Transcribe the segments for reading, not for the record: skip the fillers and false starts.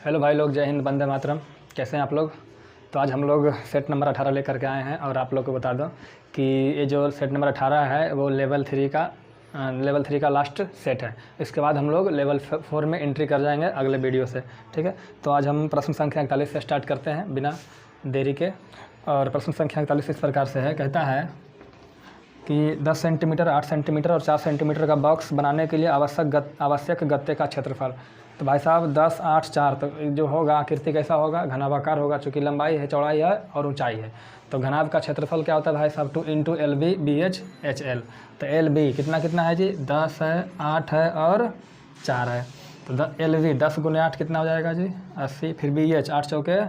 Hello भाई लोग, जय हिंद, वंदे मातरम। कैसे हैं आप लोग? तो आज हम लोग सेट नंबर 18 लेकर के आए हैं और आप लोग को बता दो कि ये जो सेट नंबर 18 है वो लेवल 3 का लास्ट सेट है। इसके बाद हम लोग लेवल 4 में एंट्री कर जाएंगे अगले वीडियो से, ठीक है। तो आज हम प्रश्न संख्या 41 से स्टार्ट करते हैं बिना देरी के। और प्रश्न संख्या 41 इस प्रकार से है, कहता है कि 10 सेंटीमीटर, 8 सेंटीमीटर और 4 सेंटीमीटर का बॉक्स बनाने के लिए आवश्यक गत्ते का क्षेत्रफल। तो भाई साहब 10, 8, 4 तो जो होगा आकृति कैसा होगा? घनाभाकार होगा, चूँकि लंबाई है, चौड़ाई है और ऊंचाई है। तो घनाभ का क्षेत्रफल क्या होता है भाई साहब? 2 × LB BH HL। तो LB कितना है जी? 10 है, 8 है और 4 है। तो LB 10 × 8 कितना हो जाएगा जी? 80। फिर BH 8 चौके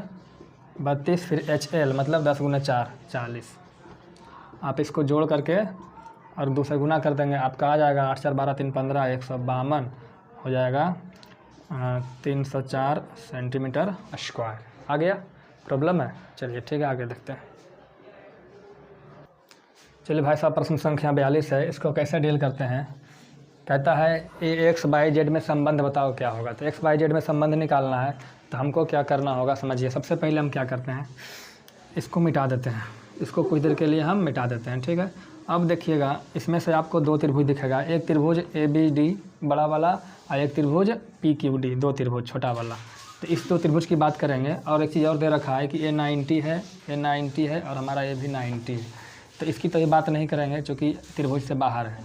32, फिर HL मतलब 10 × 4 40। आप इसको जोड़ करके और 2 से गुना कर देंगे, आपका आ जाएगा 8 4 12 3 15 152 हो जाएगा 304 सेंटीमीटर स्क्वायर। आ गया? प्रॉब्लम है? चलिए ठीक है, आगे देखते हैं। चलिए भाई साहब, प्रश्न संख्या 42 है, इसको कैसे डील करते हैं? कहता है एक्स वाई जेड में संबंध बताओ क्या होगा। तो एक्स वाई जेड में संबंध निकालना है तो हमको क्या करना होगा समझिए। सबसे पहले हम क्या करते हैं, इसको मिटा देते हैं, इसको कुछ देर के लिए हम मिटा देते हैं, ठीक है। अब देखिएगा, इसमें से आपको 2 त्रिभुज दिखेगा, एक त्रिभुज ABD बड़ा वाला और एक त्रिभुज PQD, 2 त्रिभुज छोटा वाला। तो इस 2 त्रिभुज की बात करेंगे। और एक चीज़ और दे रखा है कि ये 90 है और हमारा ये भी 90 है। तो इसकी तो ये बात नहीं करेंगे क्योंकि त्रिभुज से बाहर है।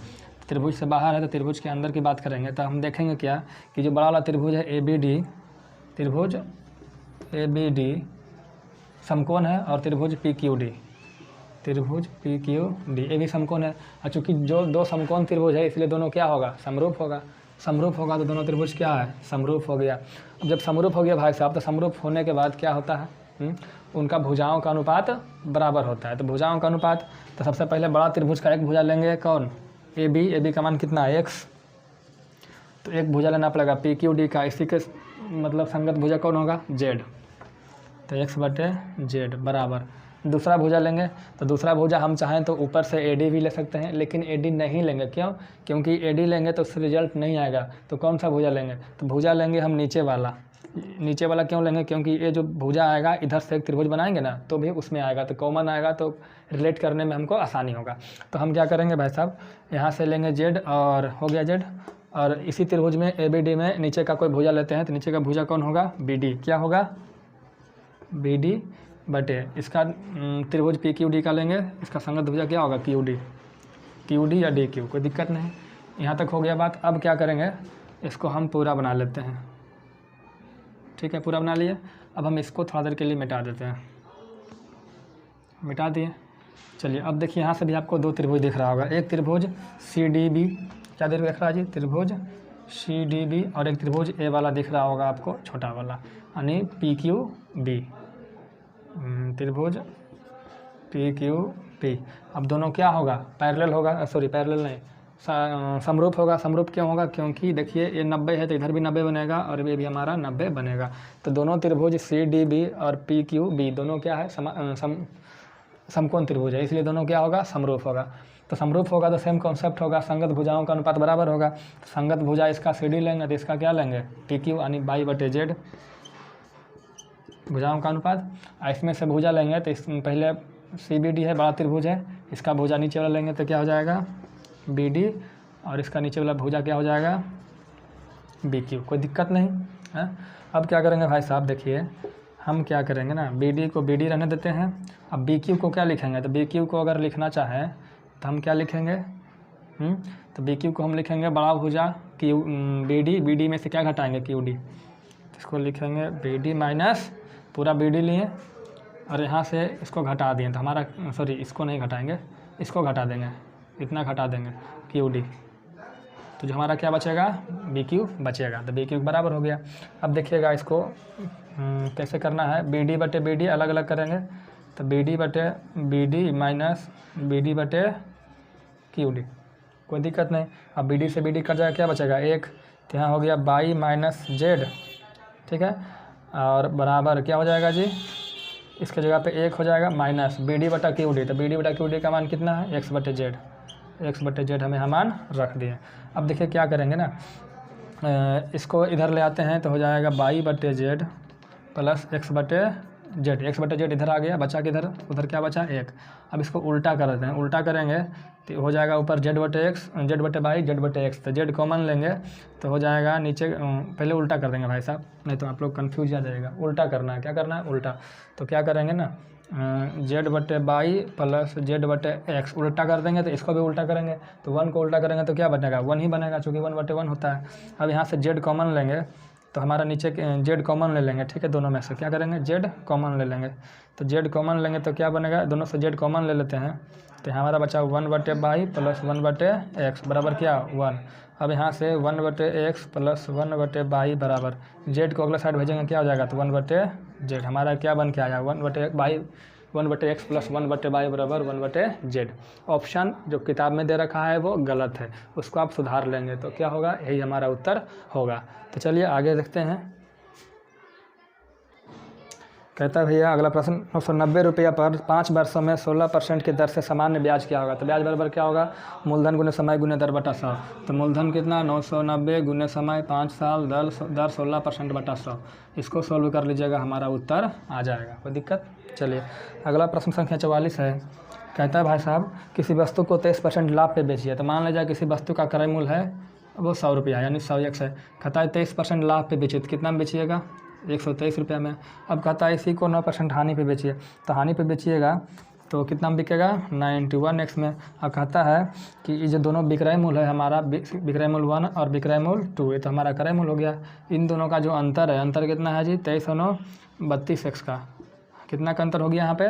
त्रिभुज से बाहर है तो त्रिभुज के अंदर की बात करेंगे। तो हम देखेंगे क्या कि जो बड़ा वाला त्रिभुज है ABD, त्रिभुज ABD समकोण है और त्रिभुज PQD ये भी समकोण है। और चूँकि जो 2 समकोण त्रिभुज है इसलिए दोनों क्या होगा? समरूप होगा। समरूप होगा तो दोनों त्रिभुज क्या है? समरूप हो गया। अब जब समरूप हो गया भाई साहब, तो समरूप होने के बाद क्या होता है? उनका भुजाओं का अनुपात बराबर होता है। तो भुजाओं का अनुपात, तो सबसे पहले बड़ा त्रिभुज का एक भुजा लेंगे, कौन? AB का मान कितना है? X। तो एक भुजा लेना पड़ेगा PQD का, इसी के मतलब संगत भुजा कौन होगा? Z। तो X/Z बराबर। दूसरा भुजा लेंगे तो दूसरा भुजा हम चाहें तो ऊपर से AD भी ले सकते हैं, लेकिन AD नहीं लेंगे। क्यों? क्योंकि AD लेंगे तो उससे रिजल्ट नहीं आएगा। तो कौन सा भुजा लेंगे? तो भुजा लेंगे हम नीचे वाला। नीचे वाला क्यों लेंगे? क्योंकि ये जो भुजा आएगा इधर से एक त्रिभुज बनाएंगे ना तो भी उसमें आएगा, तो कॉमन आएगा, तो रिलेट करने में हमको आसानी होगा। तो हम क्या करेंगे भाई साहब, यहाँ से लेंगे Z और हो गया Z। और इसी त्रिभुज में ABD में नीचे का कोई भुजा लेते हैं, तो नीचे का भुजा कौन होगा? BD। क्या होगा? BD बटे इसका त्रिभुज PQD का लेंगे, इसका संगत भुजा क्या होगा? QD या DQ, कोई दिक्कत नहीं। यहाँ तक हो गया बात। अब क्या करेंगे, इसको हम पूरा बना लेते हैं, ठीक है। पूरा बना लिए। अब हम इसको थोड़ा देर के लिए मिटा देते हैं, मिटा दिए। चलिए अब देखिए, यहाँ से भी आपको 2 त्रिभुज दिख रहा होगा, एक त्रिभुज CDB, क्या दिख रहा है जी? त्रिभुज CDB। और एक त्रिभुज A वाला दिख रहा होगा आपको, छोटा वाला, यानी PQB, त्रिभुज PQP। अब दोनों क्या होगा? पैरेलल होगा, सॉरी पैरेलल नहीं, समरूप होगा। समरूप क्यों होगा? क्योंकि देखिए ये 90 है तो इधर भी 90 बनेगा और ये भी हमारा 90 बनेगा। तो दोनों त्रिभुज CDB और PQB दोनों क्या है? समकोण त्रिभुज है, इसलिए दोनों क्या होगा? समरूप होगा। तो समरूप होगा तो सेम कॉन्सेप्ट होगा, संगत भुजाओं का अनुपात बराबर होगा। तो संगत भुजा इसका CD लेंगे तो इसका क्या लेंगे? PQ यानी Y/Z, भुजाओं का अनुपात। इसमें से भुजा लेंगे तो इस पहले CBD है, बड़ा त्रिभुज है, इसका भुजा नीचे वाला लेंगे तो क्या हो जाएगा? BD। और इसका नीचे वाला भुजा क्या हो जाएगा? BQ। कोई दिक्कत नहीं है। अब क्या करेंगे भाई साहब, देखिए हम क्या करेंगे ना, BD को BD रहने देते हैं। अब BQ को क्या लिखेंगे? तो BQ को अगर लिखना चाहें तो हम क्या लिखेंगे? तो BQ को हम लिखेंगे बड़ा भुजा BD में से क्या घटाएंगे? QD। इसको लिखेंगे BD माइनस पूरा BD लिए और यहाँ से इसको घटा दिए तो हमारा, सॉरी इसको नहीं घटाएंगे, इसको घटा देंगे, इतना घटा देंगे QD। तो जो हमारा क्या बचेगा? BQ बचेगा। तो BQ बराबर हो गया। अब देखिएगा इसको कैसे करना है। BD/BD अलग अलग करेंगे, तो BD/BD माइनस BD/QD, कोई दिक्कत नहीं। अब BD से BD कट जाएगा, क्या बचेगा? 1। तो यहाँ हो गया Y-Z, ठीक है। और बराबर क्या हो जाएगा जी? इसके जगह पे 1 हो जाएगा माइनस BD/QD। तो BD/QD का मान कितना है? X/Z हमें यहाँ मान रख दिए। अब देखिए क्या करेंगे ना, इसको इधर ले आते हैं तो हो जाएगा Y/Z प्लस एक्स बटे जेड। एक्स बटे जेड इधर आ गया, बचा किधर, उधर क्या बचा 1। अब इसको उल्टा कर देते हैं, उल्टा करेंगे तो हो जाएगा ऊपर जेड बटे एक्स, जेड बटे बाई, जेड बटे एक्स। तो जेड कॉमन लेंगे तो हो जाएगा नीचे, पहले उल्टा कर देंगे भाई साहब, नहीं तो आप लोग कन्फ्यूज आ जाएगा। उल्टा करना है, क्या करना है, उल्टा। तो क्या करेंगे ना, जेड बटे बाई प्लस जेड बटे एक्स, उल्टा कर देंगे तो इसको भी उल्टा करेंगे तो 1 को उल्टा करेंगे तो क्या बनेगा, 1 ही बनेगा, चूँकि 1 बटे 1 होता है। अब यहाँ से जेड कॉमन लेंगे तो हमारा नीचे जेड कॉमन ले लेंगे, ठीक है, दोनों में से क्या करेंगे, जेड कॉमन ले लेंगे। तो जेड कॉमन लेंगे तो क्या बनेगा, दोनों से जेड कॉमन ले लेते हैं तो हमारा बचा 1 बटे बाई प्लस 1 बटे एक्स बराबर क्या 1। अब यहाँ से 1 बटे एक्स प्लस 1 बटे बाई बराबर जेड को अगला साइड भेजेंगे क्या हो जाएगा, तो 1 बटे जेड। हमारा क्या बन के आया 1 बटे बाई, 1 बटे एक्स प्लस 1 बटे बाई बराबर 1 बटे जेड। ऑप्शन जो किताब में दे रखा है वो गलत है, उसको आप सुधार लेंगे तो क्या होगा, यही हमारा उत्तर होगा। तो चलिए आगे देखते हैं। कहता है भैया अगला प्रश्न, 990 रुपया पर 5 वर्षों में 16% की दर से सामान्य ब्याज क्या होगा। तो ब्याज बराबर क्या होगा, मूलधन गुने समय गुने दर बटा 100। तो मूलधन कितना 990 गुने समय 5 साल दर 16% बटा 100। इसको सोल्व कर लीजिएगा, हमारा उत्तर आ जाएगा, कोई दिक्कत। चलिए अगला प्रश्न संख्या 44 है। कहता है भाई साहब किसी वस्तु को 23% लाभ पे बेचिए। तो मान लीजिए किसी वस्तु का क्रय मूल्य है वो 100 रुपया यानी 100x है। कहता है 23% लाभ पे बेचिए, तो कितना में बेचिएगा, 123 रुपया में। अब कहता है इसी को 9% हानि पे बेचिए, तो हानि पे बेचिएगा तो कितना में बिकेगा 91x में। अब कहता है कि ये जो दोनों विक्रय मूल्य है हमारा, विक्रय मूल्य 1 और विक्रय मूल्य 2, ये तो हमारा क्रय मूल्य हो गया। इन दोनों का जो अंतर है, अंतर कितना है जी 23 और 9 32x का, कितना का अंतर हो गया यहाँ पे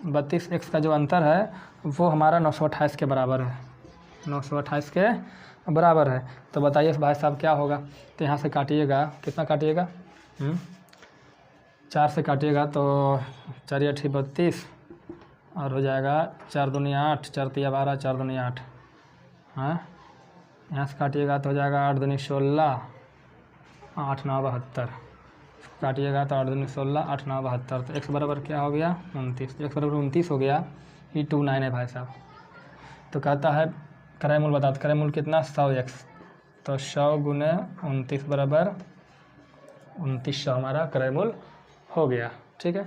32x का जो अंतर है वो हमारा 928 के बराबर है, 928 के बराबर है। तो बताइए भाई साहब क्या होगा। तो यहाँ से काटिएगा, कितना काटिएगा 4 से काटिएगा तो 4 या 8 32 और हो जाएगा 4 दूनी 8, 4 तिया 12, 4 दूनी 8। हाँ यहाँ से काटिएगा तो हो जाएगा 8 दूनी 16, 8 9 72। काटिएगा तो 8 दूनी 16, 8 9 72। तो x बराबर क्या हो गया 29, x बराबर 29 हो गया। ये 29 है भाई साहब। तो कहता है क्रय मूल्य बता, क्रय मूल्य कितना 100x, तो 100 गुने 29 बराबर 2900 हमारा क्रय मूल्य हो गया, ठीक है।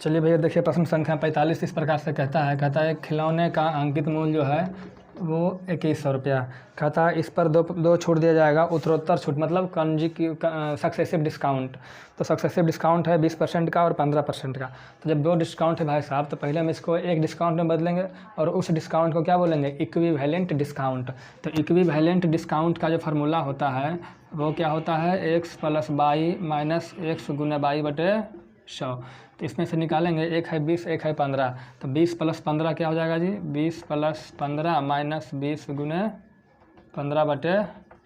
चलिए भैया देखिए प्रश्न संख्या 45 इस प्रकार से कहता है खिलौने का अंकित मूल्य जो है वो 2100 रुपया। कहता है इस पर दो छूट दिया जाएगा, उत्तरोत्तर छूट मतलब सक्सेसिव डिस्काउंट। तो सक्सेसिव डिस्काउंट है 20% का और 15% का। तो जब 2 डिस्काउंट है भाई साहब तो पहले हम इसको एक डिस्काउंट में बदलेंगे और उस डिस्काउंट को क्या बोलेंगे इक्विवेलेंट डिस्काउंट। तो इक्विवेलेंट डिस्काउंट का जो फार्मूला होता है वो क्या होता है x plus by minus x Guna by बटे 100। तो इसमें से निकालेंगे, एक है 20 एक है 15। तो 20 प्लस 15 क्या हो जाएगा जी 20 प्लस 15 माइनस 20 गुने 15 बटे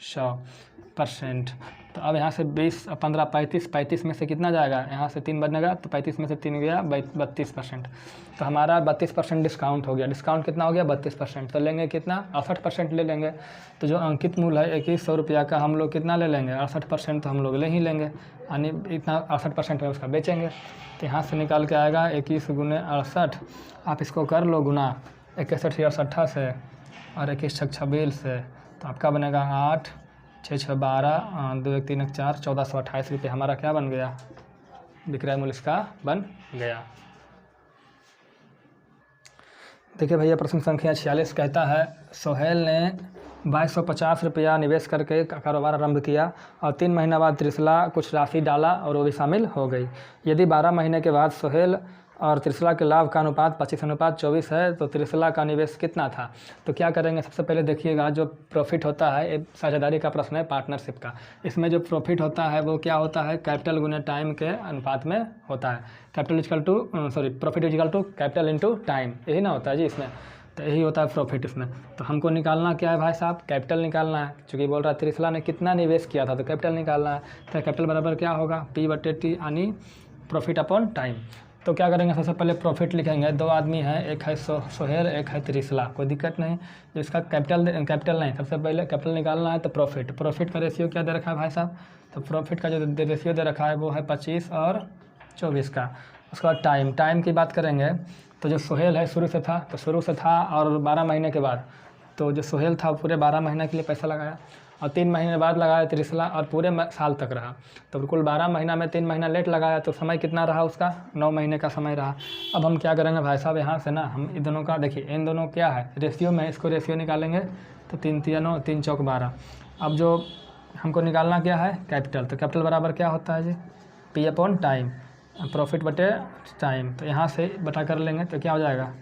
100%। तो अब यहाँ से 20 15 35 में से कितना जाएगा, यहाँ से 3 बनेगा तो 35 में से 3 गया 32%। तो हमारा 32% डिस्काउंट हो गया। डिस्काउंट कितना हो गया 32%। तो लेंगे कितना 68% ले लेंगे। तो जो अंकित मूल्य है 2100 रुपया का हम लोग कितना ले लेंगे 68% तो हम लोग ले ही लेंगे, यानी इतना 68% है उसका बेचेंगे। तो यहाँ से निकाल के आएगा 21 गुने 68। आप इसको कर लो गुना 61 या 68 से और 21 6 26 से, तो आपका बनेगा 8 6 6 12 2 1 3 1 4 1428 रुपये हमारा क्या बन गया, विक्रय मूल्य इसका बन गया। देखिए भैया प्रश्न संख्या 46 कहता है सोहेल ने 2250 रुपया निवेश करके कारोबार आरंभ किया और 3 महीना बाद त्रिशला कुछ राशि डाला और वो भी शामिल हो गई। यदि 12 महीने के बाद सोहेल और त्रिशला के लाभ का अनुपात 25:24 है तो त्रिशला का निवेश कितना था। तो क्या करेंगे, सबसे पहले देखिएगा जो प्रॉफिट होता है, एक साझेदारी का प्रश्न है पार्टनरशिप का। इसमें जो प्रॉफिट होता है वो क्या होता है कैपिटल गुने टाइम के अनुपात में होता है। Profit is equal to capital into time, यही ना होता है जी इसमें। तो यही होता है प्रॉफिट इसमें। तो हमको निकालना क्या है भाई साहब, कैपिटल निकालना है। चूँकि बोल रहा है त्रिशला ने कितना निवेश किया था तो कैपिटल निकालना है। तो कैपिटल बराबर क्या होगा P/T यानी प्रॉफिट अपॉन टाइम। तो क्या करेंगे, सबसे पहले प्रॉफिट लिखेंगे। 2 आदमी हैं, एक है सोहेल एक है त्रिशला, कोई दिक्कत नहीं। जो इसका कैपिटल नहीं, सबसे पहले कैपिटल निकालना है। तो प्रॉफिट का रेशियो क्या दे रखा है भाई साहब, तो प्रॉफिट का जो रेशियो दे रखा है वो है 25 और 24 का। उसके बाद टाइम की बात करेंगे तो जो सोहेल है शुरू से था और 12 महीने के बाद तो जो सोहेल था पूरे 12 महीने के लिए पैसा लगाया और 3 महीने बाद लगाया त्रिशला और पूरे साल तक रहा, तो बिल्कुल 12 महीना में 3 महीना लेट लगाया तो समय कितना रहा उसका, 9 महीने का समय रहा। अब हम क्या करेंगे भाई साहब, यहाँ से ना हम इन दोनों का देखिए, इन दोनों क्या है रेशियो में, इसको रेशियो निकालेंगे तो 3 तिया 9, 3 चौक 12। अब जो हमको निकालना क्या है कैपिटल, तो कैपिटल बराबर क्या होता है जी, पी अपॉन टाइम, प्रॉफिट बटे टाइम। तो यहाँ से बटा कर लेंगे तो क्या हो जाएगा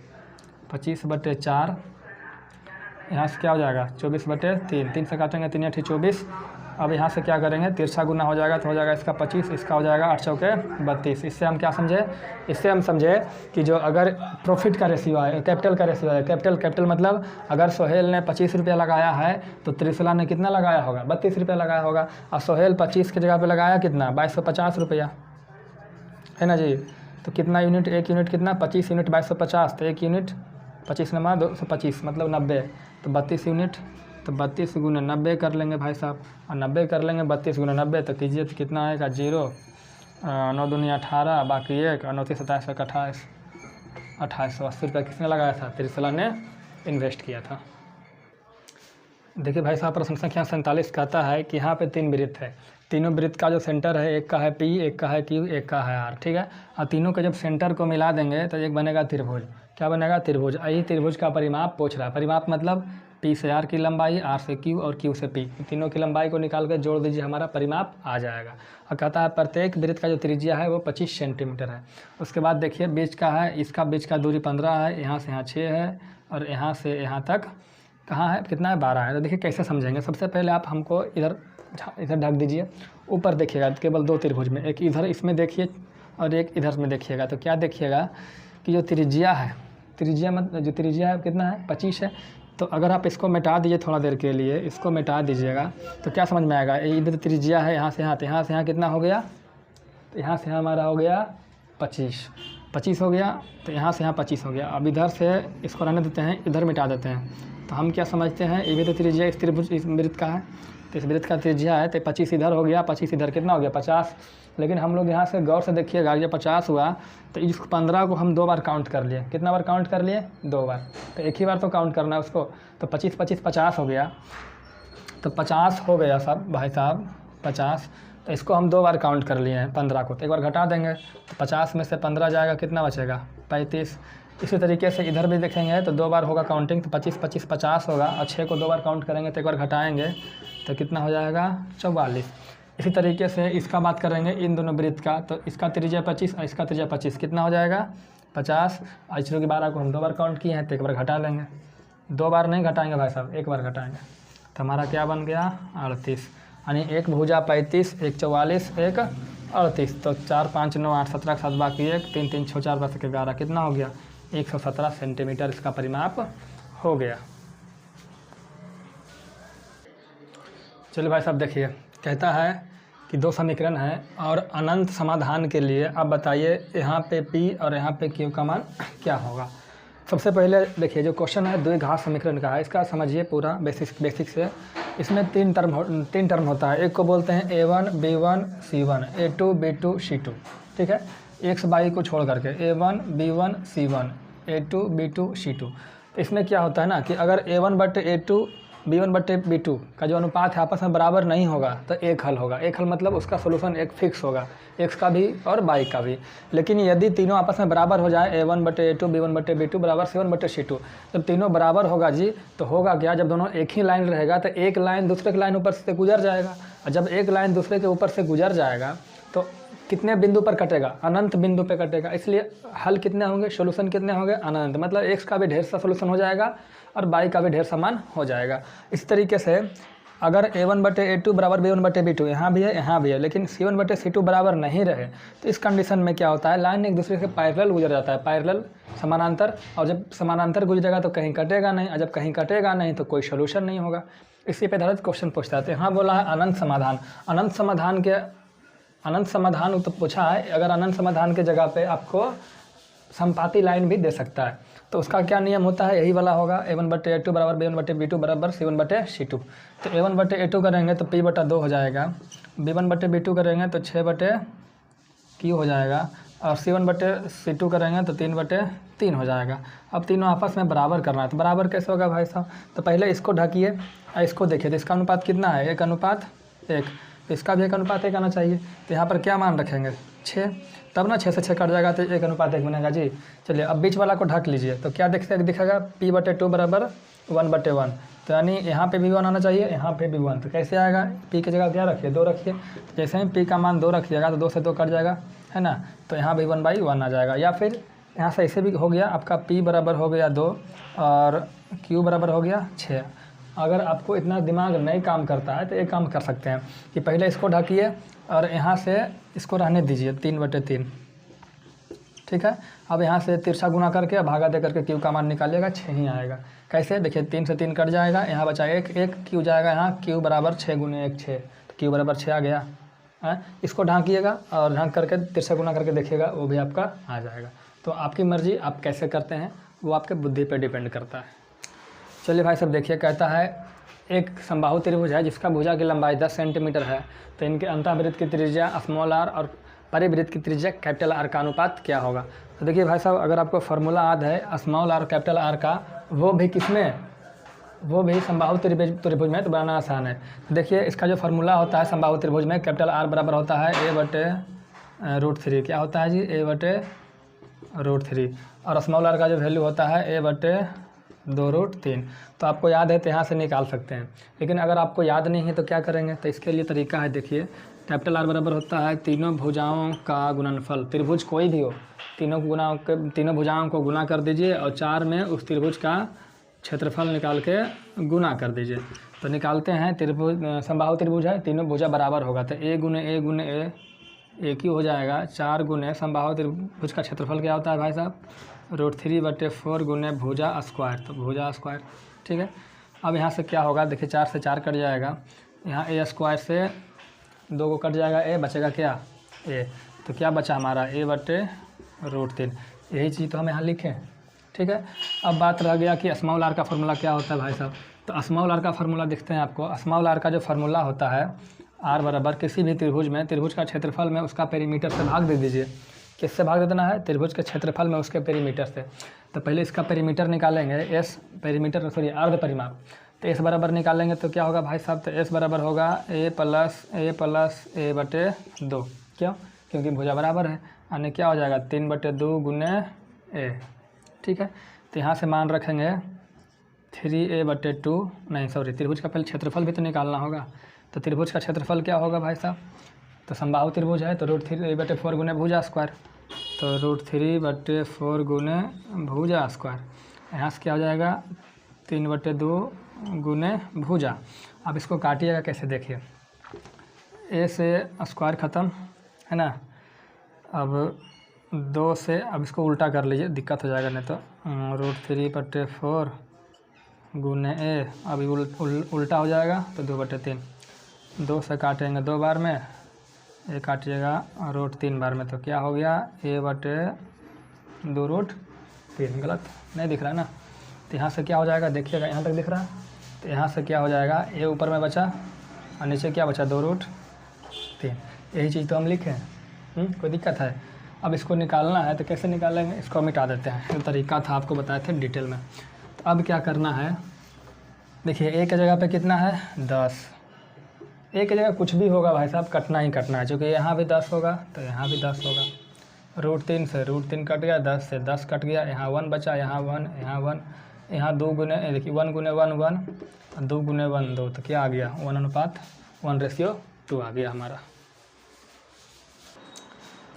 25/4, यहाँ से क्या हो जाएगा 24/3, 3 से काटेंगे 3 8 24। अब यहाँ से क्या करेंगे तिरछा गुना हो जाएगा तो हो जाएगा इसका 25, इसका हो जाएगा 8 चौके 32। इससे हम क्या समझे, इससे हम समझे कि जो अगर प्रॉफिट का रेशियो है, कैपिटल का रेशियो है, कैपिटल मतलब अगर सोहेल ने 25 रुपया लगाया है तो त्रिशला ने कितना लगाया होगा 32 रुपया लगाया होगा, और सोहेल 25 की जगह पे लगाया कितना 2250 रुपया, है ना जी। तो कितना यूनिट, 1 यूनिट कितना 25 यूनिट 2250, तो 1 यूनिट 25 नमा 225 मतलब 90, तो 32 यूनिट, तो 32 गुना 90 कर लेंगे भाई साहब, और 90 कर लेंगे 32 गुना 90, तो कीजिए तो कितना आएगा 0, 9 दूनी 18, बाकी 1 और 9 27 28, 2880 रुपये किसने लगाया था, त्रिशला ने इन्वेस्ट किया था। देखिए भाई साहब प्रश्न संख्या 47 कहता है कि यहाँ पे 3 वृत्त है, तीनों वृत्त का जो सेंटर है, एक का है P, एक का है Q, एक का है R, ठीक है। और तीनों के जब सेंटर को मिला देंगे तो एक बनेगा त्रिभुज, क्या बनेगा त्रिभुज। यही त्रिभुज का परिमाप पूछ रहा है, परिमाप मतलब P से R की लंबाई, R से Q और Q से P, तीनों की लंबाई को निकाल कर जोड़ दीजिए, हमारा परिमाप आ जाएगा। और कहता है प्रत्येक वृत्त का जो त्रिज्या है वो 25 सेंटीमीटर है। उसके बाद देखिए बीच का है, इसका बीच का दूरी 15 है, यहाँ से यहाँ 6 है, और यहाँ से यहाँ तक कहाँ है कितना है 12 है। तो देखिए कैसे समझेंगे, सबसे पहले आप हमको इधर ढक दीजिए, ऊपर देखिएगा तो केवल 2 त्रिभुज में, एक इधर इसमें देखिए और एक इधर में देखिएगा, तो क्या देखिएगा कि जो त्रिज्या है, त्रिज्या मतलब जो त्रिज्या है कितना है 25 है। तो अगर आप इसको मिटा दीजिए थोड़ा देर के लिए, इसको मिटा दीजिएगा तो क्या समझ में आएगा, ये भी तो त्रिज्या है, यहाँ से यहाँ, तो यहाँ से यहाँ कितना हो गया, तो यहाँ से हमारा हो गया 25 हो गया, तो यहाँ से यहाँ 25 हो गया। अब इधर से इसको रहने देते हैं, इधर मिटा देते हैं, तो हम क्या समझते हैं ये भी तो त्रिज्या इस त्रिभुज इस वृत्त का है, तो इस वृत्त का त्रिज्या है, तो 25 इधर हो गया, 25 इधर कितना हो गया 50। लेकिन हम लोग यहाँ से गौर से देखिएगा, जब 50 हुआ तो इस 15 को हम 2 बार काउंट कर लिए, कितना बार काउंट कर लिए 2 बार, तो एक ही बार तो काउंट करना है उसको, तो 25 25 50 हो गया, तो 50 हो गया सब भाई साहब 50, तो इसको हम 2 बार काउंट कर लिए हैं 15 को, तो एक बार घटा देंगे तो 50 में से 15 जाएगा, कितना बचेगा 35। इसी तरीके से इधर भी देखेंगे तो 2 बार होगा काउंटिंग, तो 25 25 50 होगा, और 6 को 2 बार काउंट करेंगे तो एक बार घटाएंगे तो कितना हो जाएगा 44। इसी तरीके से इसका बात करेंगे इन दोनों वृत्त का, तो इसका त्रिज्या 25 और इसका त्रिज्या 25, कितना हो जाएगा 50, और इसमें की 12 को हम 2 बार काउंट किए हैं तो एक बार घटा लेंगे, 2 बार नहीं घटाएंगे भाई साहब, एक बार घटाएंगे, तो हमारा क्या बन गया 38, यानी एक भुजा 35, एक 44, एक 38, तो 4 5 9 8 17 7 बाकी 1 3 3 6 4 5 11, कितना हो गया 117 सेंटीमीटर इसका परिमाप हो गया। चलिए भाई साहब देखिए, कहता है कि 2 समीकरण हैं और अनंत समाधान के लिए आप बताइए यहाँ पे P और यहाँ पे Q का मान क्या होगा। सबसे पहले देखिए जो क्वेश्चन है द्विघात समीकरण का है, इसका समझिए पूरा बेसिक से। इसमें 3 टर्म होता है, एक को बोलते हैं A1 B1 C1, A2 B2 C2, ठीक है, x y को छोड़ करके A1 B1 C1 A2 B2 C2। तो इसमें क्या होता है ना कि अगर A1/A2 B1/B2 का जो अनुपात है आपस में बराबर नहीं होगा तो एक हल होगा, एक हल मतलब उसका सोल्यूशन एक फिक्स होगा, x का भी और y का भी। लेकिन यदि तीनों आपस में बराबर हो जाए A1/A2 B1/B2 बराबर C1/C2, जब तीनों बराबर होगा जी तो होगा क्या, जब दोनों एक ही लाइन रहेगा तो एक लाइन दूसरे की लाइन ऊपर से गुजर जाएगा, और जब एक लाइन दूसरे के ऊपर से गुजर जाएगा तो कितने बिंदु पर कटेगा, अनंत बिंदु पे कटेगा। इसलिए हल कितने होंगे, सोल्यूशन कितने होंगे अनंत, मतलब x का भी ढेर सा सोल्यूशन हो जाएगा और y का भी ढेर समान हो जाएगा। इस तरीके से अगर A1/A2 बराबर B1/B2 यहाँ भी है, लेकिन C1/C2 बराबर नहीं रहे तो इस कंडीशन में क्या होता है, लाइन एक दूसरे से पैरेलल गुजर जाता है, पैरेलल समानांतर, और जब समानांतर गुजरेगा तो कहीं कटेगा नहीं, और जब कहीं कटेगा नहीं तो कोई सोल्यूशन नहीं होगा। इसी पे आधारित क्वेश्चन पूछता है। तो यहाँ बोला है अनंत समाधान, अनंत समाधान तो पूछा है, अगर अनंत समाधान के जगह पे आपको संपाती लाइन भी दे सकता है तो उसका क्या नियम होता है, यही वाला होगा A1/A2 बराबर B1/B2 बराबर C1/C2। तो A1/A2 करेंगे तो P/2 हो जाएगा, B1/B2 करेंगे तो 6/Q हो जाएगा, और C1/C2 करेंगे तो 3/3 हो जाएगा। अब तीनों आपस में बराबर करना है, तो बराबर कैसे होगा भाई साहब? तो पहले इसको ढकिए और इसको देखिए, तो इसका अनुपात कितना है? 1:1। तो इसका भी 1:1 आना चाहिए। तो यहाँ पर क्या मान रखेंगे? 6, तब ना 6 से 6 कट जाएगा तो 1:1 बनेगा जी। चलिए अब बीच वाला को ढक लीजिए, तो क्या दिखेगा? P/2 = 1/1। तो यानी यहाँ पे भी 1 आना चाहिए, यहाँ पे भी 1। तो कैसे आएगा? P की जगह क्या रखिए? 2 रखिए। तो जैसे ही P का मान 2 रखिएगा तो 2 से 2 कट जाएगा, है ना? तो यहाँ भी 1/1 आ जाएगा। या फिर यहाँ से ऐसे भी हो गया, आपका P बराबर हो गया 2 और Q बराबर हो गया 6। अगर आपको इतना दिमाग नहीं काम करता है तो एक काम कर सकते हैं कि पहले इसको ढकिए और यहाँ से इसको रहने दीजिए 3/3, ठीक है। अब यहाँ से तिरछा गुना करके भागा दे करके Q का मान निकालिएगा, 6 ही आएगा। कैसे? देखिए 3 से 3 कट जाएगा, यहाँ बचा 1, Q जाएगा यहाँ, Q बराबर 6 × 1 6, तो Q बराबर 6 आ गया है। इसको ढाँकिएगा और ढाँक करके तिरछा गुना करके देखिएगा, वो भी आपका आ जाएगा। तो आपकी मर्ज़ी, आप कैसे करते हैं वो आपके बुद्धि पर डिपेंड करता है। चलिए भाई साहब देखिए, कहता है एक समबाहु त्रिभुज है जिसका भुजा की लंबाई 10 सेंटीमीटर है, तो इनके अंतःवृत्त की त्रिज्या r और परिवृत्त की त्रिज्या R का अनुपात क्या होगा? तो देखिए भाई साहब, अगर आपको फार्मूला याद है r R का, वो भी किसमें? वो भी समबाहु त्रिभुज में, तो बनाना आसान है। तो देखिए इसका जो फार्मूला होता है समबाहु त्रिभुज में, R बराबर होता है A/√3। क्या होता है जी? A/√3। और r का जो वैल्यू होता है A/2√3। तो आपको याद है तो यहाँ से निकाल सकते हैं, लेकिन अगर आपको याद नहीं है तो क्या करेंगे? तो इसके लिए तरीका है, देखिए R बराबर होता है तीनों भुजाओं का गुणनफल। त्रिभुज कोई भी हो, तीनों भुजाओं को गुना कर दीजिए और 4 में उस त्रिभुज का क्षेत्रफल निकाल के गुना कर दीजिए। तो निकालते हैं, त्रिभुज समबाहु त्रिभुज है, तीनों भुजा बराबर होगा तो A × A एक ही हो जाएगा। 4 गुने समबाहु त्रिभुज का क्षेत्रफल क्या होता है भाई साहब? √3/4 गुने भुजा स्क्वायर, तो भुजा स्क्वायर, ठीक है। अब यहाँ से क्या होगा? देखिए 4 से 4 कट जाएगा, यहाँ A² से 2 को कट जाएगा, A बचेगा क्या? A। तो क्या बचा हमारा? A/√3। यही चीज़ तो हम यहाँ लिखें, ठीक है। अब बात रह गया कि r का फार्मूला क्या होता है भाई साहब? तो r का फार्मूला दिखते हैं आपको। r का जो फार्मूला होता है, r बराबर किसी भी त्रिभुज में, त्रिभुज का क्षेत्रफल में उसका पेरीमीटर से भाग दे दीजिए। किससे भाग दे देना है? त्रिभुज के क्षेत्रफल में उसके पेरीमीटर से। तो पहले इसका पेरीमीटर निकालेंगे, अर्ध परिमाप। तो S बराबर निकालेंगे तो क्या होगा भाई साहब? तो S बराबर होगा A+A/2। क्यों? क्योंकि भुजा बराबर है, यानी क्या हो जाएगा? 3/2 गुने A, ठीक है। तो यहाँ से मान रखेंगे 3A/2, नहीं सॉरी, त्रिभुज का पहले क्षेत्रफल भी तो निकालना होगा। तो त्रिभुज का क्षेत्रफल क्या होगा भाई साहब? तो समबाहु त्रिभुज है तो √3/4 गुने भुजा स्क्वायर, तो √3/4 गुने भुजा स्क्वायर। यहाँ से क्या हो जाएगा? 3/2 गुने भुजा। अब इसको काटिएगा कैसे? देखिए A से स्क्वायर ख़त्म, है ना। अब 2 से, अब इसको उल्टा कर लीजिए, दिक्कत हो जाएगा नहीं तो। √3/4 गुने A, अभी उल्टा हो जाएगा तो 2/3। 2 से काटेंगे 2 बार में, A काटिएगा √3 बार में, तो क्या हो गया? A/2√3। गलत नहीं दिख रहा है ना। तो यहाँ से क्या हो जाएगा? देखिएगा यहाँ तक दिख रहा है। तो यहाँ से क्या हो जाएगा? A ऊपर में बचा और नीचे क्या बचा? 2√3। यही चीज़ तो हम लिखें, कोई दिक्कत है? अब इसको निकालना है तो कैसे निकालेंगे? इसको मिटा देते हैं, जो तरीका था आपको बताए थे डिटेल में। तो अब क्या करना है? देखिए A की जगह पे कितना है? 10। A की जगह कुछ भी होगा भाई साहब, कटना ही कटना है, क्योंकि यहाँ भी 10 होगा तो यहाँ भी 10 होगा। √3 से √3 कट गया, 10 से 10 कट गया, यहाँ 1 बचा, यहाँ 1, यहाँ 1, यहाँ 2 गुने, देखिए 1 गुने 1 1, 2 गुने 1 2, तो क्या आ गया? 1:1/2 आ गया हमारा।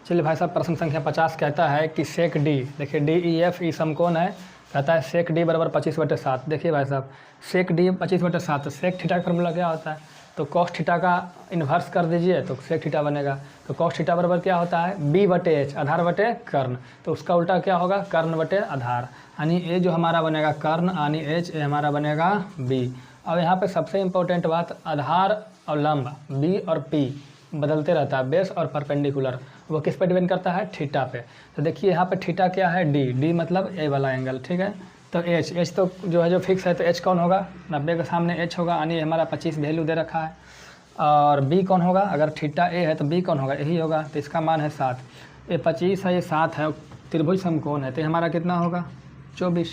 चलिए भाई साहब, प्रश्न संख्या 50 कहता है कि सेक D, देखिए DEF समकोण है, कहता है सेक D बराबर 25/7। देखिए भाई साहब, सेक D 25/7, तो सेक थीटा का फॉर्मूला क्या होता है? तो कॉस थीटा का इन्वर्स कर दीजिए तो सेक थीटा बनेगा। तो कॉस थीटा बराबर क्या होता है? B/H, आधार बटे कर्ण। तो उसका उल्टा क्या होगा? कर्ण बटे आधार, यानी A जो हमारा बनेगा कर्ण, यानी H A हमारा बनेगा B। अब यहाँ पे सबसे इम्पोर्टेंट बात, आधार और लंब B और P बदलते रहता है, बेस और परपेंडिकुलर, वो किस पे डिपेंड करता है? थीटा पे। तो देखिए यहाँ पे थीटा क्या है? D मतलब A वाला एंगल, ठीक है। तो H तो जो है जो फिक्स है, तो H कौन होगा? 90 के सामने H होगा, यानी हमारा 25 वैल्यू दे रखा है। और B कौन होगा? अगर थीटा A है तो B कौन होगा? यही होगा, तो इसका मान है 7। ये 25 है, ये 7 है, त्रिभुज समकोण है, तो हमारा कितना होगा 24,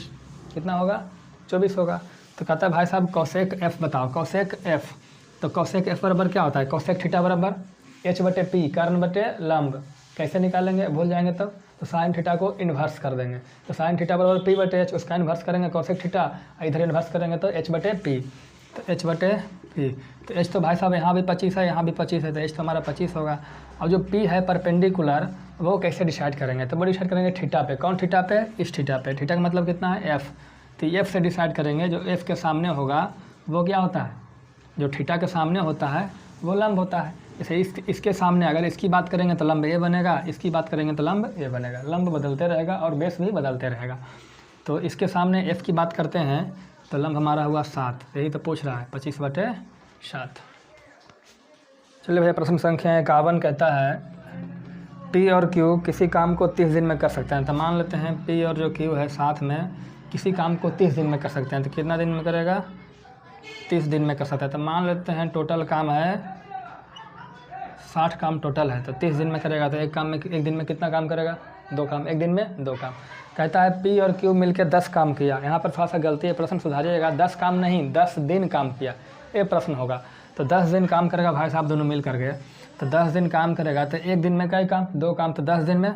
कितना होगा 24 होगा। तो कहता है भाई साहब कौशेक एफ बताओ, कौशेक एफ, तो कौशेक एफ बराबर क्या होता है, कौशेक थीटा बराबर h/p कर्ण बटे लंब, कैसे निकालेंगे भूल जाएंगे तब, तो साइन थीटा को इन्वर्स कर देंगे, तो साइन थीटा बराबर p/h, उसका इन्वर्स करेंगे कौशेक थीटा, इधर इन्वर्स करेंगे तो h/p, तो h/p, तो h तो भाई साहब यहाँ भी 25 है, यहाँ भी 25 है, तो h तो हमारा 25 होगा। और जो p है परपेंडिकुलर, वो कैसे डिसाइड करेंगे, तो वो डिसाइड करेंगे थीटा पे, कौन थीटा पे, इस थीटा पे, थीटा का मतलब कितना है f, तो f से डिसाइड करेंगे, जो f के सामने होगा वो क्या होता है, जो थीटा के सामने होता है वो लंब होता है। जैसे इसके सामने अगर इसकी बात करेंगे तो लंब ये बनेगा, इसकी बात करेंगे तो लंब ये बनेगा, लंब बदलते रहेगा और बेस भी बदलते रहेगा। तो इसके सामने f की बात करते हैं तो लंब हमारा हुआ 7, यही तो पूछ रहा है 25/7। चलिए भैया प्रश्न संख्या 51 कहता है P और Q किसी काम को 30 दिन में कर सकते हैं। तो मान लेते हैं P और जो Q है साथ में किसी काम को 30 दिन में कर सकते हैं, तो कितना दिन में करेगा 30 दिन में कर सकता है। तो मान लेते हैं टोटल काम है 60 काम टोटल है, तो 30 दिन में करेगा, तो एक दिन में कितना काम करेगा 2 काम, एक दिन में 2 काम। कहता है P और Q मिलकर 10 काम किया, यहाँ पर थोड़ा सा गलती है, प्रश्न सुधारिएगा, 10 काम नहीं 10 दिन काम किया, ये प्रश्न होगा। तो 10 दिन काम करेगा भाई साहब दोनों मिल करके, तो 10 दिन काम करेगा, तो एक दिन में कई काम 2 काम, तो 10 दिन में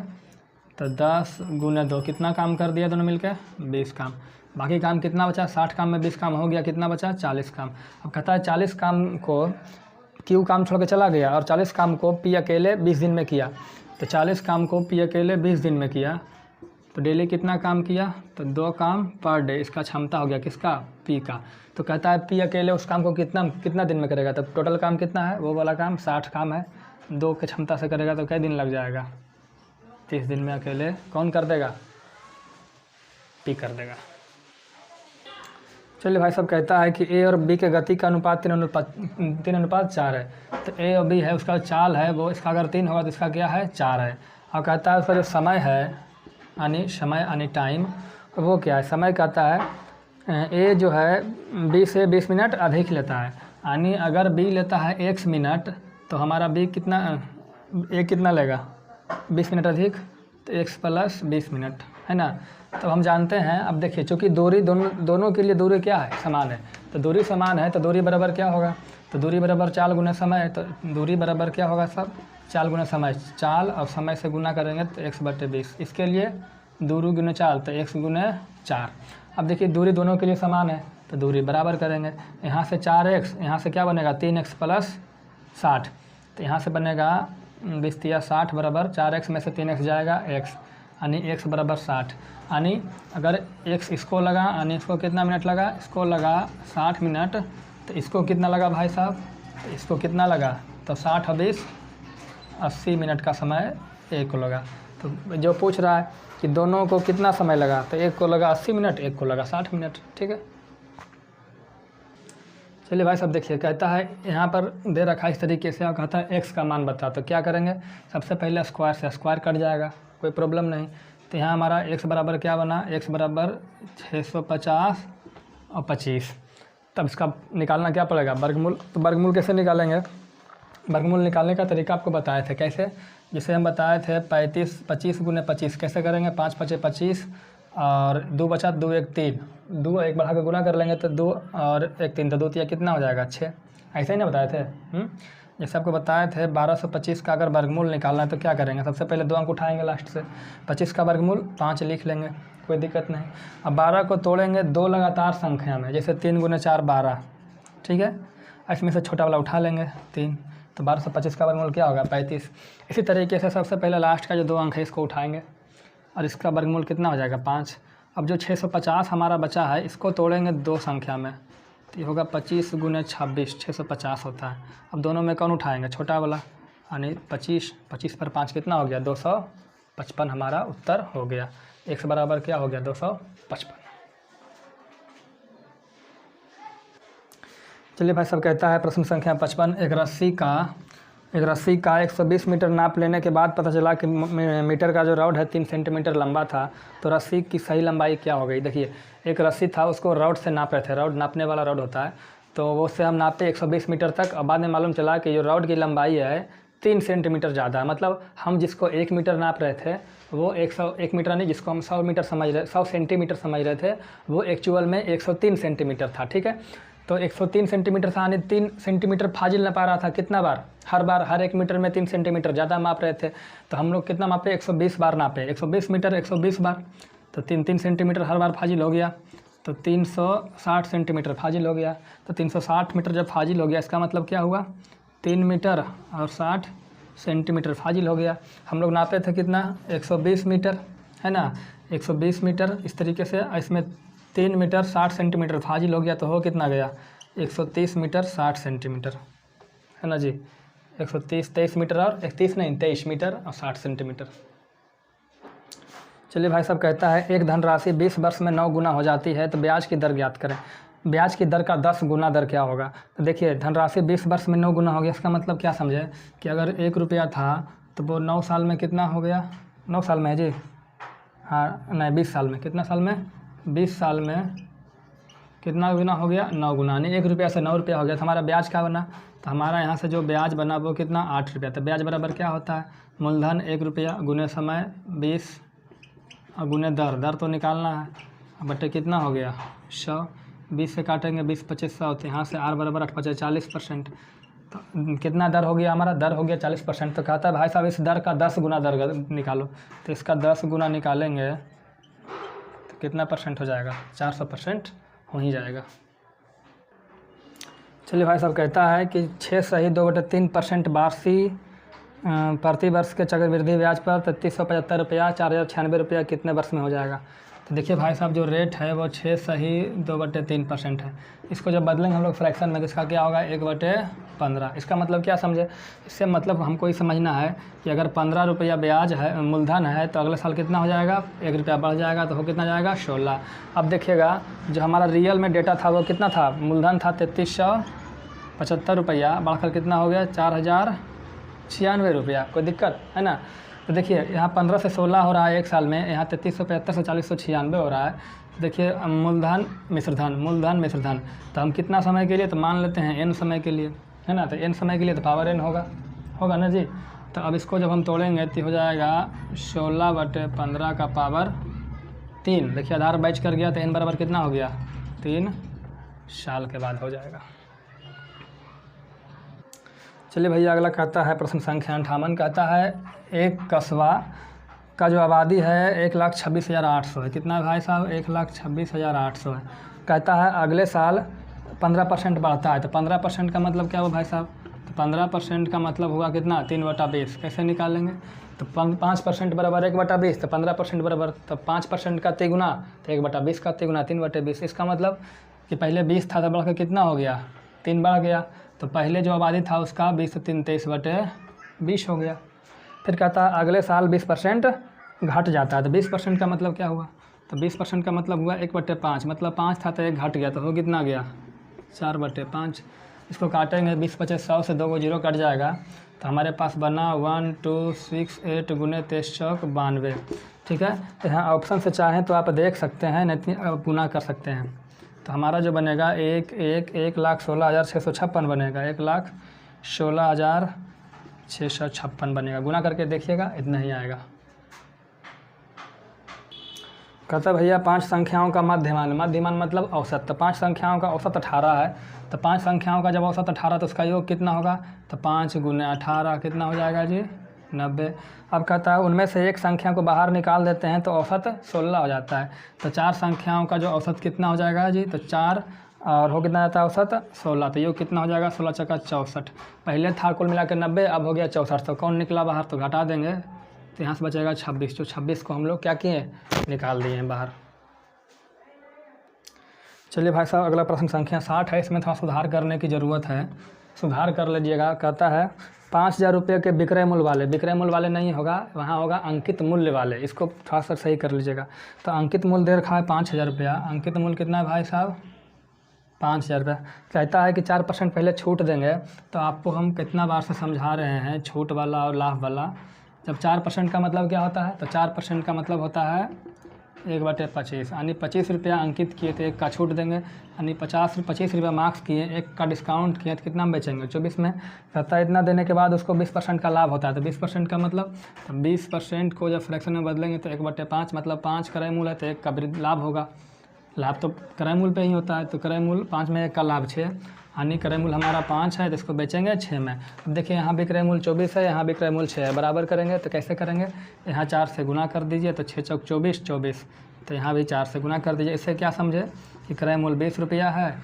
तो 10 × 2 कितना काम कर दिया दोनों मिलकर 20 काम। बाकी काम कितना बचा, 60 काम में 20 काम हो गया, कितना बचा 40 काम। अब कहता है 40 काम को Q काम छोड़ के चला गया और 40 काम को P अकेले 20 दिन में किया, तो 40 काम को P अकेले 20 दिन में किया, तो डेली कितना काम किया, तो 2 काम पर डे, इसका क्षमता हो गया किसका P का। तो कहता है P अकेले उस काम को कितना दिन में करेगा, तो टोटल काम कितना है, वो वाला काम 60 काम है, 2 के क्षमता से करेगा तो कई दिन लग जाएगा, 30 दिन में अकेले कौन कर देगा, P कर देगा। चलिए भाई साहब कहता है कि A और B के गति का अनुपात 3:4 है, तो A और B है उसका चाल है वो, इसका अगर 3 होगा तो इसका क्या है 4 है। और कहता है उसका जो समय है यानी टाइम, वो क्या है, समय कहता है A जो है B से 20 मिनट अधिक लेता है, यानी अगर B लेता है x मिनट तो हमारा B कितना A कितना लेगा 20 मिनट अधिक, तो x + 20 मिनट है ना। तो हम जानते हैं, अब देखिए चूँकि दूरी दोनों के लिए दूरी क्या है समान है, तो दूरी समान है तो दूरी बराबर क्या होगा, तो दूरी बराबर चाल गुना समय, तो दूरी बराबर क्या होगा सब चाल गुना समय, चाल और समय से गुना करेंगे तो x/20, इसके लिए दूरी गुना चाल तो x × 4। अब देखिए दूरी दोनों के लिए समान है तो दूरी बराबर करेंगे, यहाँ से 4x, यहाँ से क्या बनेगा 3x + 60, तो यहाँ से बनेगा 20 × 60 बराबर 4x में से 3x जाएगा x, यानी x बराबर 60, यानी अगर x इसको लगा यानी इसको कितना मिनट लगा, इसको लगा 60 मिनट, तो इसको कितना लगा भाई साहब, इसको कितना लगा, तो 60 और 20 80 मिनट का समय एक को लगा। तो जो पूछ रहा है कि दोनों को कितना समय लगा, तो एक को लगा 80 मिनट, एक को लगा 60 मिनट, ठीक है। चलिए भाई साहब देखिए कहता है यहाँ पर दे रखा है इस तरीके से और कहता है x का मान बता, तो क्या करेंगे सबसे पहले स्क्वायर से स्क्वायर कट जाएगा, कोई प्रॉब्लम नहीं। तो यहाँ हमारा x बराबर क्या बना, x बराबर 650 और 25, तब इसका निकालना क्या पड़ेगा वर्गमूल। तो वर्गमूल कैसे निकालेंगे, वर्गमूल निकालने का तरीका आपको बताए थे कैसे, जिसे हम बताए थे 25 × 25 कैसे करेंगे, 5 × 5 = 25 और 2 बचा 2 × 1 = 3, 2 1 बढ़ा के गुना कर लेंगे तो 2 और 1 3, तो 2 3 कितना हो जाएगा 6, ऐसे ही ना बताए थे। जैसे आपको बताए थे 1225 का अगर वर्गमूल निकालना है तो क्या करेंगे, सबसे पहले 2 अंक उठाएंगे लास्ट से, 25 का वर्गमूल 5 लिख लेंगे, कोई दिक्कत नहीं। अब 12 को तोड़ेंगे 2 लगातार संख्या में, जैसे 3 × 4 = 12, ठीक है, इसमें से छोटा वाला उठा लेंगे 3, तो 1225 का वर्गमूल क्या होगा 35। इसी तरीके से सबसे पहले लास्ट का जो 2 अंक है इसको उठाएंगे और इसका वर्गमूल कितना हो जाएगा 5। अब जो 650 हमारा बचा है इसको तोड़ेंगे 2 संख्या में, तो ये होगा 25 × 26 650 होता है। अब दोनों में कौन उठाएंगे छोटा वाला, यानी 25 पर 5 कितना हो गया 255, हमारा उत्तर हो गया। x बराबर क्या हो गया 255। चलिए भाई साहब कहता है प्रश्न संख्या 55, एक रस्सी का 120 मीटर नाप लेने के बाद पता चला कि मीटर का जो रॉड है 3 सेंटीमीटर लंबा था, तो रस्सी की सही लंबाई क्या हो गई। देखिए एक रस्सी था उसको रॉड से नाप रहे थे, रॉड नापने वाला रॉड होता है, तो वो उससे हम नापते 120 मीटर तक, और बाद में मालूम चला कि जो रॉड की लंबाई है 3 सेंटीमीटर ज़्यादा है। मतलब हम जिसको 1 मीटर नाप रहे थे वो 1 मीटर नहीं, जिसको हम 100 मीटर समझ रहे 100 सेंटीमीटर समझ रहे थे वो एक्चुअल में 103 सेंटीमीटर था। ठीक है, तो 103 सेंटीमीटर था, यानी 3 सेंटीमीटर फाजिल ना पा रहा था। कितना बार? हर 1 मीटर में 3 सेंटीमीटर ज़्यादा माप रहे थे। तो हम लोग कितना मापे? 120 बार नापे। 120 मीटर 120 बार, तो 3 सेंटीमीटर हर बार फाजिल हो गया, तो 360 सेंटीमीटर फाजिल हो गया। तो 360 मीटर जब फाजिल हो गया, इसका मतलब क्या हुआ? 3 मीटर और 60 सेंटीमीटर फाजिल हो गया। हम लोग नापे थे कितना? 120 मीटर, है ना, 120 मीटर। इस तरीके से इसमें 3 मीटर 60 सेंटीमीटर फाजिल हो गया, तो हो कितना गया? 130 मीटर 60 सेंटीमीटर, है ना जी। 123 मीटर और 23 मीटर और 60 सेंटीमीटर। चलिए भाई साहब, कहता है एक धनराशि 20 वर्ष में 9 गुना हो जाती है तो ब्याज की दर ज्ञात करें। ब्याज की दर का 10 गुना दर क्या होगा? तो देखिए, धनराशि 20 वर्ष में 9 गुना हो गया। इसका मतलब क्या समझे कि अगर 1 रुपया था तो वो 9 साल में कितना हो गया? 9 साल में है जी, हाँ नहीं 20 साल में। कितना साल में? 20 साल में कितना गुना हो गया? 9 गुना। यानी 1 रुपया से 9 रुपया हो गया। तो हमारा ब्याज क्या बना? तो हमारा यहाँ से जो ब्याज बना वो कितना? 8 रुपया। तो ब्याज बराबर क्या होता है? मूलधन 1 रुपया गुने समय 20 और गुने दर। दर तो निकालना है, बटे कितना हो गया? 100। 20 से काटेंगे 20 25 100, तो यहाँ से R बराबर 8 5 40%। तो कितना दर हो गया हमारा? दर हो गया 40%। तो कहता है भाई साहब इस दर का 10 गुना दर निकालो। तो इसका 10 गुना निकालेंगे तो कितना परसेंट हो जाएगा? 400% हो ही जाएगा। चलिए भाई साहब, कहता है कि 6 सही 2/3% वार्षिक प्रति वर्ष के चक्रवृद्धि ब्याज पर 3375 रुपया 4096 रुपया कितने वर्ष में हो जाएगा? तो देखिए भाई साहब, जो रेट है वो 6 सही 2/3% है। इसको जब बदलेंगे हम लोग फ्रैक्शन में तो इसका क्या होगा? 1/15। इसका मतलब क्या समझे? इससे मतलब हमको ये समझना है कि अगर 15 रुपया ब्याज है, मूलधन है, तो अगले साल कितना हो जाएगा? 1 रुपया बढ़ जाएगा, तो हो कितना जाएगा? 16। अब देखिएगा, जो हमारा रियल में डेटा था वो कितना था? मूलधन था 3375 रुपया, बढ़कर कितना हो गया? 4096 रुपया। कोई दिक्कत है ना? तो देखिए यहाँ 15 से 16 हो रहा है एक साल में, यहाँ 3375 से 4096 हो रहा है। देखिए मूलधन मिश्रधन, मूलधन मिश्रधन, तो हम कितना समय के लिए? तो मान लेते हैं n समय के लिए, है ना। तो n समय के लिए तो पावर n होगा ना जी। तो अब इसको जब हम तोड़ेंगे तो हो जाएगा 16/15 का पावर 3। देखिए आधार बैच कर गया, तो n बराबर कितना हो गया? 3 साल के बाद हो जाएगा। चलिए भैया, अगला कहता है प्रश्न संख्या 58। कहता है एक कस्बा का जो आबादी है 1,26,800 है। कितना है भाई साहब? 1,26,800 है। कहता है अगले साल 15% बढ़ता है। तो 15% का मतलब क्या हुआ भाई साहब? तो 15% का मतलब हुआ कितना? 3/20। कैसे निकालेंगे? तो 5% बराबर 1/20, तो 15% बराबर, तो 5% का तिगुना, तो 1/20 का तिगुना 3/20। इसका मतलब कि पहले 20 था तो बढ़कर कितना हो गया? 3 बढ़ गया। तो पहले जो आबादी था उसका 20 से 3 23/20 हो गया। फिर कहता है अगले साल 20% घट जाता है। तो 20% का मतलब क्या हुआ? तो 20% का मतलब हुआ 1/5। मतलब 5 था तो 1 घट गया, तो हो कितना गया? 4/5। इसको काटेंगे 20 25 100 से 2 को 0 कट जाएगा, तो हमारे पास बना 1268 गुने 23 चौक 92। ठीक है, यहाँ ऑप्शन से चाहें तो आप देख सकते हैं, नहीं गुना कर सकते हैं। तो हमारा जो बनेगा 1,16,656 बनेगा, 1,16,656 बनेगा। गुना करके देखिएगा, इतना ही आएगा। कहता भैया 5 संख्याओं का मध्यमान, मध्यमान मतलब औसत। तो 5 संख्याओं का औसत 18 है। तो 5 संख्याओं का जब औसत 18 तो उसका योग कितना होगा? तो 5 गुने 18 कितना हो जाएगा जी? 90। अब कहता है उनमें से एक संख्या को बाहर निकाल देते हैं तो औसत 16 हो जाता है। तो 4 संख्याओं का जो औसत कितना हो जाएगा जी? तो 4 और हो कितना जाता है औसत? 16। तो योग कितना हो जाएगा? 16 चौका 64। पहले था कुल मिला के 90, अब हो गया 64। तो कौन निकला बाहर? तो घटा देंगे, तो यहाँ से बचेगा 26। जो 26 को हम लोग क्या किए? निकाल दिए हैं बाहर। चलिए भाई साहब, अगला प्रश्न संख्या 60 है। इसमें थोड़ा सुधार करने की ज़रूरत है, सुधार कर लीजिएगा। कहता है 5,000 रुपये के विक्रय मूल्य वाले, विक्रय मूल्य वाले नहीं होगा, वहाँ होगा अंकित मूल्य वाले। इसको थोड़ा सा सही कर लीजिएगा। तो अंकित मूल्य दे रखा है 5,000 रुपया। अंकित मूल्य कितना है भाई साहब? 5,000 रुपया। कहता है कि 4% पहले छूट देंगे। तो आपको हम कितना बार से समझा रहे हैं छूट वाला और लाभ वाला। जब 4% का मतलब क्या होता है? तो 4% का मतलब होता है 1/25 यानी 25 रुपया अंकित किए थे, 1 का छूट देंगे, यानी 25 रुपया मार्क्स किए, 1 का डिस्काउंट किए तो कितना में बेचेंगे 24 में। रहता है इतना देने के बाद उसको 20% का लाभ होता है, तो 20% का मतलब तो 20% को जब फ्रैक्शन में बदलेंगे तो 1/5 मतलब 5 क्रय मूल है तो 1 का लाभ होगा। लाभ तो क्रय मूल पे ही होता है, तो क्रय मूल 5 में 1 का लाभ 6, यानी क्रय मूल हमारा 5 है तो इसको बेचेंगे 6 में। अब देखिए यहाँ भी क्रय मूल 24 है, यहाँ भी क्रय मूल 6 है, बराबर करेंगे तो कैसे करेंगे, यहाँ 4 से गुना कर दीजिए तो 6 चौक 24, तो यहाँ भी 4 से गुना कर दीजिए। इससे क्या समझे कि क्रय मूल 20 रुपया है,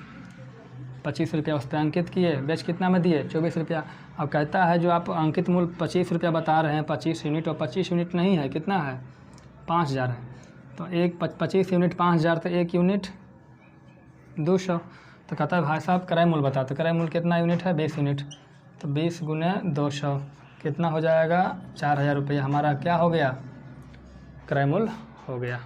25 रुपया उस पर अंकित किए, बेच कितना में दिए 24 रुपया। अब कहता है जो आप अंकित मूल 25 रुपया बता रहे हैं 25 यूनिट, और 25 यूनिट नहीं है, कितना है 5000 है, तो 25 यूनिट 5000 तो 1 यूनिट 200। तो कहता है भाई साहब क्रय मूल बता, तो क्रय मूल कितना यूनिट है 20 यूनिट, तो 20 गुने 200 कितना हो जाएगा 4000 रुपया, हमारा क्या हो गया क्रय मूल हो गया।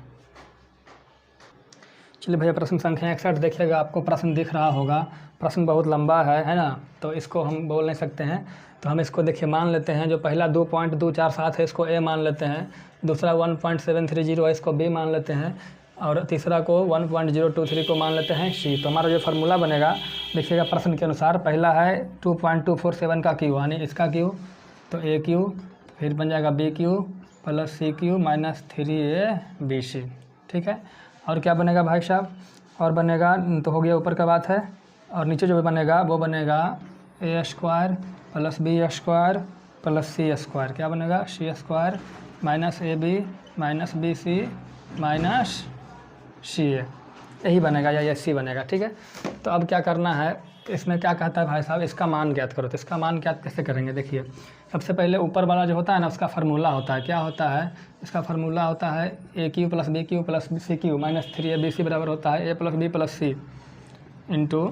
चलिए भैया प्रश्न संख्या 61 देखिएगा, आपको प्रश्न दिख रहा होगा, प्रश्न बहुत लंबा है ना, तो इसको हम बोल नहीं सकते हैं, तो हम इसको देखिए मान लेते हैं, जो पहला 2.247 है इसको ए मान लेते हैं, दूसरा 1.730 है इसको बी मान लेते हैं, और तीसरा को 1.023 को मान लेते हैं सी। तो हमारा जो फार्मूला बनेगा देखिएगा प्रश्न के अनुसार, पहला है 2.247 का क्यू यानी इसका क्यू, तो ए क्यू, फिर बन जाएगा B Q plus C Q minus 3ab/c, ठीक है। और क्या बनेगा भाई साहब, और बनेगा तो हो गया ऊपर का बात है, और नीचे जो भी बनेगा वो बनेगा a² plus b² plus c², क्या बनेगा c² minus ab minus bc minus ca, यही बनेगा या ये सी बनेगा, ठीक है। तो अब क्या करना है, इसमें क्या कहता है भाई साहब, इसका मान ज्ञात करो। तो इसका मान ज्ञात कैसे करेंगे, देखिए सबसे पहले ऊपर वाला जो होता है ना उसका फार्मूला होता है, क्या होता है इसका फार्मूला होता है a³ plus b³ plus c³ minus 3abc बराबर होता है a plus b plus c into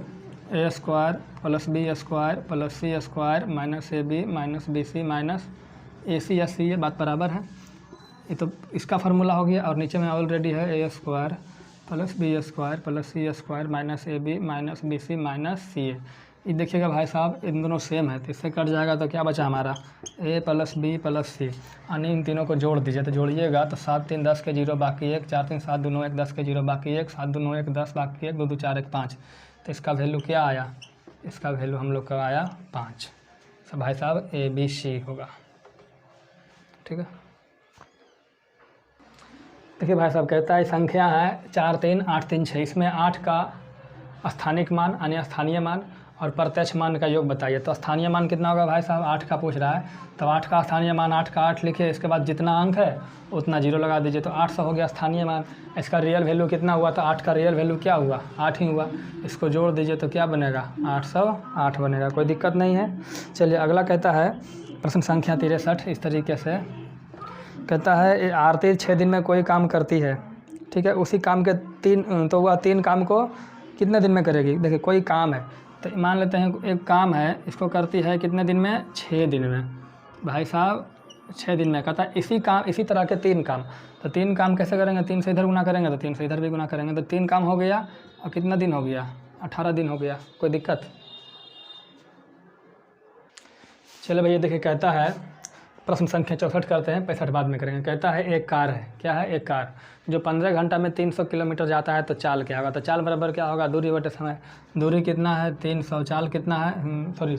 a² plus b² plus c² minus ab minus bc minus ac या c, ये बात बराबर है। ये तो इसका फार्मूला हो गया, और नीचे में ऑलरेडी है a² plus b² plus c² minus ab minus bc minus ca। ये देखिएगा भाई साहब इन दोनों सेम है, तो इससे कट जाएगा तो क्या बचा हमारा a plus b plus c, यानी इन तीनों को जोड़ दीजिए, तो जोड़िएगा तो 7 3 10 के 0 बाकी 1, 4 3 7 2 9 1 10 के 0 बाकी 1, 7 2 9 1 10 बाकी 1, 2 2 4 1 5। तो इसका वैल्यू क्या आया, इसका वैल्यू हम लोग का आया 5। तो भाई साहब ABC होगा, ठीक है। देखिए भाई साहब कहता है संख्या है 4 3 8 3 6, इसमें 8 का स्थानिक मान यानी स्थानीय मान और प्रत्यक्ष मान का योग बताइए। तो स्थानीय मान कितना होगा भाई साहब, 8 का पूछ रहा है, तो 8 का स्थानीय मान 8 का 8 लिखिए, इसके बाद जितना अंक है उतना 0 लगा दीजिए, तो 800 हो गया स्थानीय मान। इसका रियल वैल्यू कितना हुआ, तो 8 का रियल वैल्यू क्या हुआ 8 ही हुआ, इसको जोड़ दीजिए तो क्या बनेगा 808 बनेगा, कोई दिक्कत नहीं है। चलिए अगला कहता है प्रश्न संख्या 63, इस तरीके से कहता है आरती 6 दिन में कोई काम करती है, ठीक है, उसी काम के 3 तो वह 3 काम को कितने दिन में करेगी। देखिए कोई काम है, तो मान लेते हैं एक काम है, इसको करती है कितने दिन में 6 दिन में, भाई साहब 6 दिन में। कहता है इसी तरह के 3 काम, तो 3 काम कैसे करेंगे, 3 से इधर गुना करेंगे तो 3 से इधर भी गुना करेंगे, तो 3 काम हो गया, और कितना दिन हो गया 18 दिन हो गया, कोई दिक्कत। चलो भैया देखिए कहता है प्रश्न संख्या 64 करते हैं, 65 बाद में करेंगे। कहता है एक कार है, क्या है एक कार जो 15 घंटा में 300 किलोमीटर जाता है, तो चाल क्या होगा। तो चाल बराबर क्या होगा दूरी बटे समय, दूरी कितना है 300, चाल कितना है सॉरी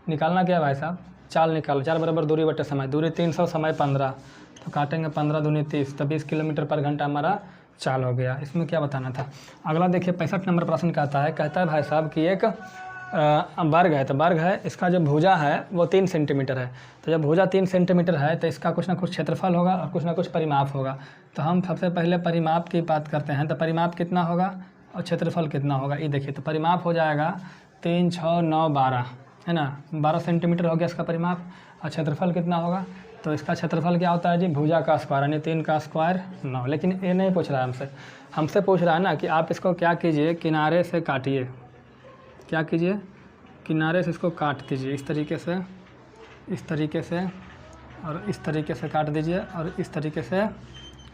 निकालना क्या है भाई साहब, चाल निकालो, चाल बराबर दूरी बटे समय, दूरी 300 समय 15, तो काटेंगे 15 दूनी 30, तो 20 किलोमीटर पर घंटा हमारा चाल हो गया। इसमें क्या बताना था। अगला देखिए 65 नंबर प्रश्न कहता है भाई साहब कि एक वर्ग है, तो वर्ग है, इसका जो भुजा है वो 3 सेंटीमीटर है, तो जब भुजा 3 सेंटीमीटर है तो इसका कुछ ना कुछ क्षेत्रफल होगा और कुछ ना कुछ परिमाप होगा। तो हम सबसे पहले परिमाप की बात करते हैं, तो परिमाप कितना होगा और क्षेत्रफल कितना होगा, ये देखिए। तो परिमाप हो जाएगा 3 6 9 12, है ना, 12 सेंटीमीटर हो गया इसका परिमाप, और क्षेत्रफल कितना होगा, तो इसका क्षेत्रफल क्या होता है जी भुजा का स्क्वायर, यानी 3 का स्क्वायर 9। लेकिन ये नहीं पूछ रहा है हमसे पूछ रहा है ना कि आप इसको क्या कीजिए, किनारे से काटिए, क्या कीजिए किनारे से इसको काट दीजिए, इस तरीके से, इस तरीके से, और इस तरीके से काट दीजिए, और इस तरीके से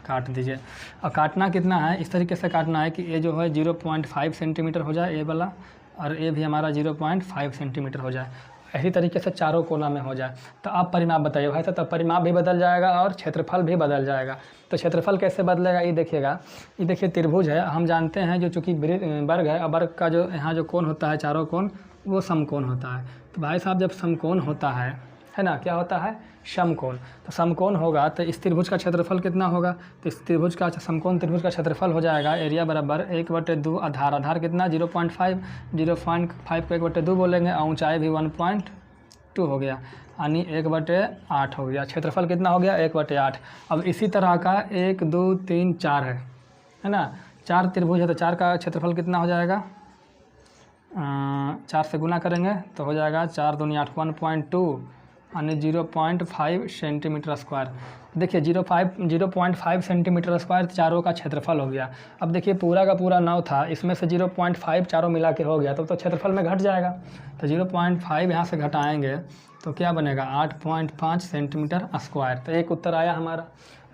काट दीजिए। और काटना कितना है, इस तरीके से काटना है कि ये जो है 0.5 सेंटीमीटर हो जाए ए वाला, और ये भी हमारा 0.5 सेंटीमीटर हो जाए। इसी तरीके से चारों कोना में हो जाए। तो आप परिमाप बताइए भाई साहब, तो परिमाप भी बदल जाएगा और क्षेत्रफल भी बदल जाएगा। तो क्षेत्रफल कैसे बदलेगा ये देखिएगा, ये देखिए त्रिभुज है, हम जानते हैं जो चूँकि वर्ग है, और वर्ग का जो यहाँ जो कोण होता है चारों कोण वो समकोण होता है। तो भाई साहब जब समकोण होता है ना, क्या होता है समकोण। तो समकोण होगा तो इस त्रिभुज का क्षेत्रफल कितना होगा, तो इस त्रिभुज का समकोण त्रिभुज का क्षेत्रफल हो जाएगा एरिया बराबर 1/2 आधार, आधार कितना 0.5, 0.5 को 1/2 बोलेंगे, और ऊंचाई भी 1.2 हो गया, यानी 1/8 हो गया। क्षेत्रफल कितना हो गया 1/8। अब इसी तरह का 1 2 3 4 है ना, 4 त्रिभुज है, तो 4 का क्षेत्रफल कितना हो जाएगा, 4 से गुना करेंगे तो हो जाएगा 4 दूनी 8, 1.2 यानी 0.5 सेंटीमीटर स्क्वायर। देखिए 0.5 सेंटीमीटर स्क्वायर चारों का क्षेत्रफल हो गया। अब देखिए पूरा का पूरा 9 था, इसमें से 0.5 चारों मिला के हो गया, तो क्षेत्रफल में घट जाएगा। तो 0.5 यहाँ से घटाएंगे तो क्या बनेगा 8.5 सेंटीमीटर स्क्वायर। तो एक उत्तर आया हमारा,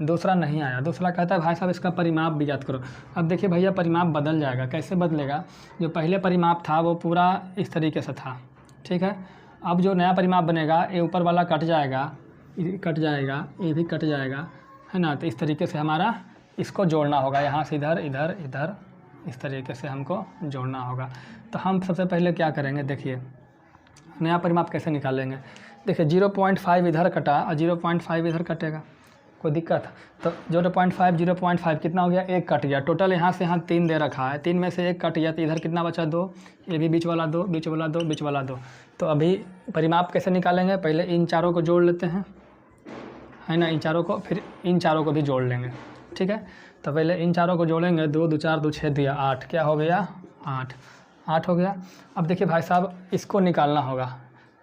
दूसरा नहीं आया। दूसरा कहता है भाई साहब इसका परिमाप भी याद करो। अब देखिए भैया परिमाप बदल जाएगा, कैसे बदलेगा, जो पहले परिमाप था वो पूरा इस तरीके से था, ठीक है। अब जो नया परिमाप बनेगा ये ऊपर वाला कट जाएगा, ये कट जाएगा, ये भी कट जाएगा, है ना। तो इस तरीके से हमारा इसको जोड़ना होगा, यहाँ से इधर इधर इधर इस तरीके से हमको जोड़ना होगा। तो हम सबसे पहले क्या करेंगे, देखिए नया परिमाप कैसे निकालेंगे। देखिए 0.5 इधर कटा और 0.5 इधर कटेगा, कोई दिक्कत। तो 0.5 कितना हो गया, 1 कट गया। टोटल यहाँ से यहाँ 3 दे रखा है, 3 में से 1 कट गया, तो इधर कितना बचा 2, ये भी बीच वाला 2, बीच वाला 2, बीच वाला 2। तो अभी परिमाप कैसे निकालेंगे, पहले इन चारों को जोड़ लेते हैं, है ना, इन चारों को, फिर इन चारों को भी जोड़ लेंगे, ठीक है। तो पहले इन चारों को जोड़ेंगे, 2 2 4 2 6 दिया 8, क्या हो गया 8 हो गया। अब देखिए भाई साहब इसको निकालना होगा।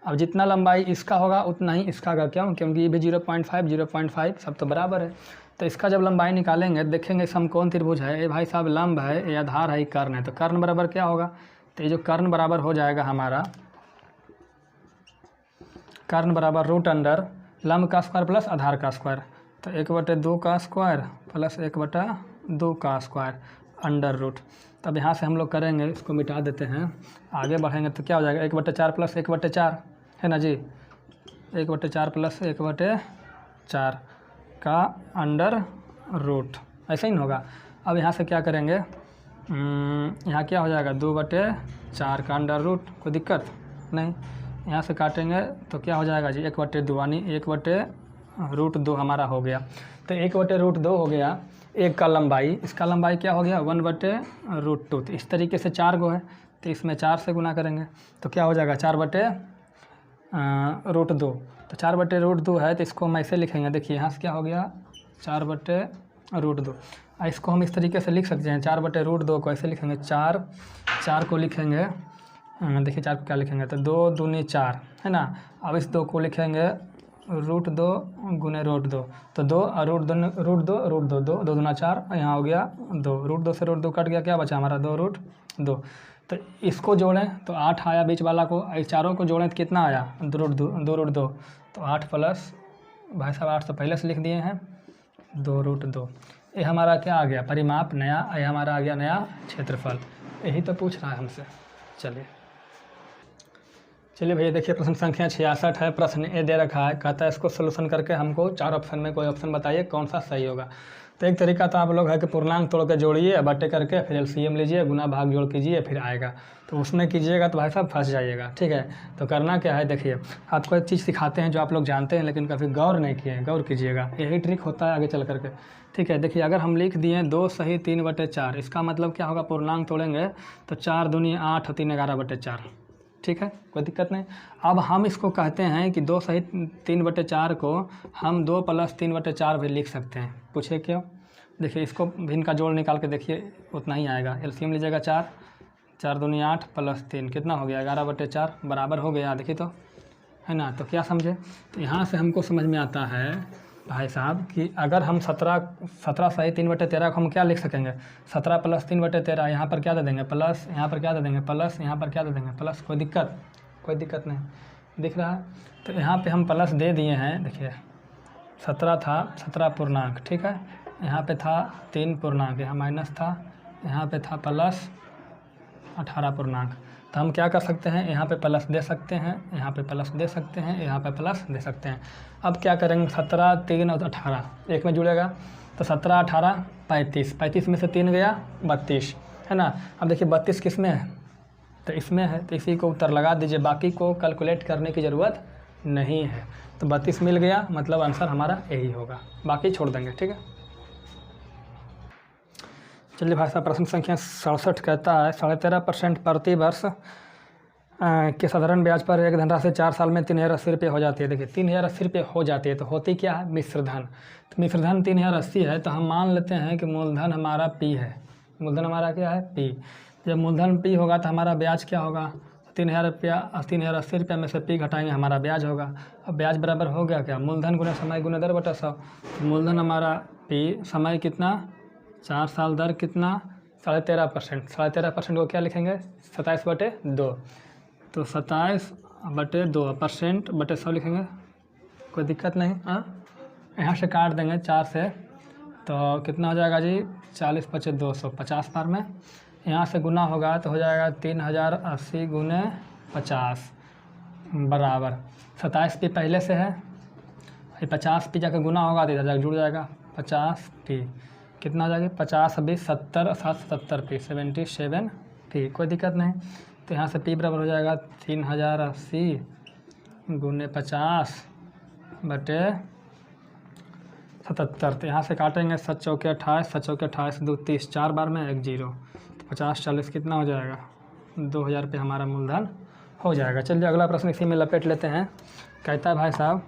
अब जितना लंबाई इसका होगा उतना ही इसका का, क्यों, क्योंकि ये भी 0.5 सब तो बराबर है। तो इसका जब लंबाई निकालेंगे देखेंगे समकोण त्रिभुज है, ये भाई साहब लंब है, ये आधार है, ये कर्ण है। तो कर्ण बराबर क्या होगा, तो ये जो कर्ण बराबर हो जाएगा हमारा, कर्ण बराबर √अंडर लंब का स्क्वायर प्लस आधार का स्क्वायर। तो 1/2 का स्क्वायर प्लस 1/2 का स्क्वायर अंडर रूट। तब यहाँ से हम लोग करेंगे, इसको मिटा देते हैं, आगे बढ़ेंगे तो क्या हो जाएगा 1/4 प्लस 1/4 है ना जी, 1/4 प्लस 1/4 का अंडर रूट, ऐसा ही नहीं होगा। अब यहाँ से क्या करेंगे, यहाँ क्या हो जाएगा 2/4 का अंडर रूट, कोई दिक्कत नहीं। यहाँ से काटेंगे तो क्या हो जाएगा जी 1/2, यानी 1/√2 हमारा हो गया। तो 1/√2 हो गया। एक का लंबाई, इसका लंबाई क्या हो गया 1/√2। तो इस तरीके से 4 गो है, तो इसमें 4 से गुना करेंगे तो क्या हो जाएगा 4/√2। तो 4/√2 है, तो इसको हम ऐसे लिखेंगे, देखिए यहाँ से क्या हो गया 4/√2। इसको हम इस तरीके से लिख सकते हैं, 4/√2 को ऐसे लिखेंगे, 4 को लिखेंगे, देखिए 4 को क्या लिखेंगे, तो 2 दूनी 4 है ना। अब इस 2 को लिखेंगे √2 गुने √2, तो 2 और √2 2 दूना 4, यहाँ हो गया 2, √2 से √2 कट गया, क्या बचा हमारा 2√2। तो इसको जोड़ें तो 8 आया, बीच वाला को, इस चारों को जोड़ें तो कितना आया 2√2। तो 8 प्लस भाई साहब 8 तो पहले से लिख दिए हैं 2√2। ये हमारा क्या आ गया परिमाप नया, ये हमारा आ गया नया क्षेत्रफल। यही तो पूछ रहा है हमसे। चलिए भैया देखिए प्रश्न संख्या 66 है, प्रश्न ए दे रखा है, कहता है इसको सोल्यूशन करके हमको 4 ऑप्शन में कोई ऑप्शन बताइए कौन सा सही होगा। तो एक तरीका तो आप लोग है कि पूर्णांक तोड़ के जोड़िए, बट्टे करके फिर एलसीएम लीजिए, गुना भाग जोड़ कीजिए, फिर आएगा। तो उसमें कीजिएगा तो भाई साहब फंस जाइएगा, ठीक है। तो करना क्या है, देखिए आपको एक चीज़ सिखाते हैं जो आप लोग जानते हैं लेकिन कभी गौर नहीं किए, गौर कीजिएगा, यही ट्रिक होता है आगे चल करके, ठीक है। देखिए अगर हम लिख दिए 2 सही 3/4, इसका मतलब क्या होगा, पूर्णांक तोड़ेंगे तो 4 दूनी 8 3 11/4, ठीक है, कोई दिक्कत नहीं। अब हम इसको कहते हैं कि 2 सही 3/4 को हम 2 प्लस 3/4 भी लिख सकते हैं। पूछे क्यों, देखिए इसको भिन्न का जोड़ निकाल के देखिए उतना ही आएगा। एलसीएम लीजिएगा 4 दूनी 8 प्लस 3 कितना हो गया 11/4 बराबर हो गया, देखिए तो है ना। तो क्या समझे, तो यहाँ से हमको समझ में आता है भाई साहब कि अगर हम 17 सही 3/13 को हम क्या लिख सकेंगे, 17 प्लस 3/13, यहाँ पर क्या दे देंगे प्लस, यहाँ पर क्या दे देंगे प्लस, यहाँ पर क्या दे देंगे प्लस, कोई दिक्कत नहीं दिख रहा है। तो यहाँ पे हम प्लस दे दिए हैं, देखिए 17 था 17 पूर्णांक, ठीक है, यहाँ पे था 3 पूर्णांक, यहाँ माइनस था, यहाँ पे था प्लस 18 पूर्णांक। तो हम क्या कर सकते हैं, यहाँ पे प्लस दे सकते हैं, यहाँ पे प्लस दे सकते हैं, यहाँ पे प्लस दे सकते हैं। अब क्या करेंगे, 17, 3 और 18 एक में जुड़ेगा, तो 17, 18, 35, 35 में से 3 गया 32, है ना। अब देखिए 32 किस में है, तो इसमें है, तो इसी को उत्तर लगा दीजिए, बाकी को कैलकुलेट करने की ज़रूरत नहीं है। तो 32 मिल गया, मतलब आंसर हमारा यही होगा, बाकी छोड़ देंगे, ठीक है। चलिए भाई साहब, प्रश्न संख्या 67 कहता है 13.5% प्रति वर्ष के साधारण ब्याज पर एक धनराशि 4 साल में 3080 रुपये हो जाती है। देखिए 3080 रुपये हो जाती है, तो होती क्या है, मिश्रधन। तो मिश्रधन 3080 है, तो हम मान लेते हैं कि मूलधन हमारा P है। मूलधन हमारा क्या है, P। जब मूलधन P होगा तो हमारा ब्याज क्या होगा, 3000 रुपया, 3080 रुपये में से P घटाएंगे, हमारा ब्याज होगा। अब ब्याज बराबर हो गया क्या, मूलधन गुना समय गुना दर बटा 100। मूलधन हमारा P, समय कितना, 4 साल, दर कितना, 13.5%। 13.5% को क्या लिखेंगे, 27/2, तो 27/2% बटे 100 लिखेंगे, कोई दिक्कत नहीं। हाँ, यहाँ से काट देंगे 4 से, तो कितना हो जाएगा जी, 40 × 5 = 200, 50 बार में। यहाँ से गुना होगा तो हो जाएगा 3080 × 50 बराबर 27 P पहले से है, 50 P जाकर गुना होगा तो इधर जुड़ जाएगा 50 P, कितना हो जाएगा, 50 20 70 70 P 77 P, कोई दिक्कत नहीं। तो यहाँ से P बराबर हो जाएगा 3080 × 50 बटे 77। तो यहाँ से काटेंगे 7 चौके 28, 7 चौके 28, 2 30, 4 बार में 1 0, तो 50 40 कितना हो जाएगा, 2000 रुपये हमारा मूलधन हो जाएगा। चलिए अगला प्रश्न इसी में लपेट लेते हैं। कहता है भाई साहब,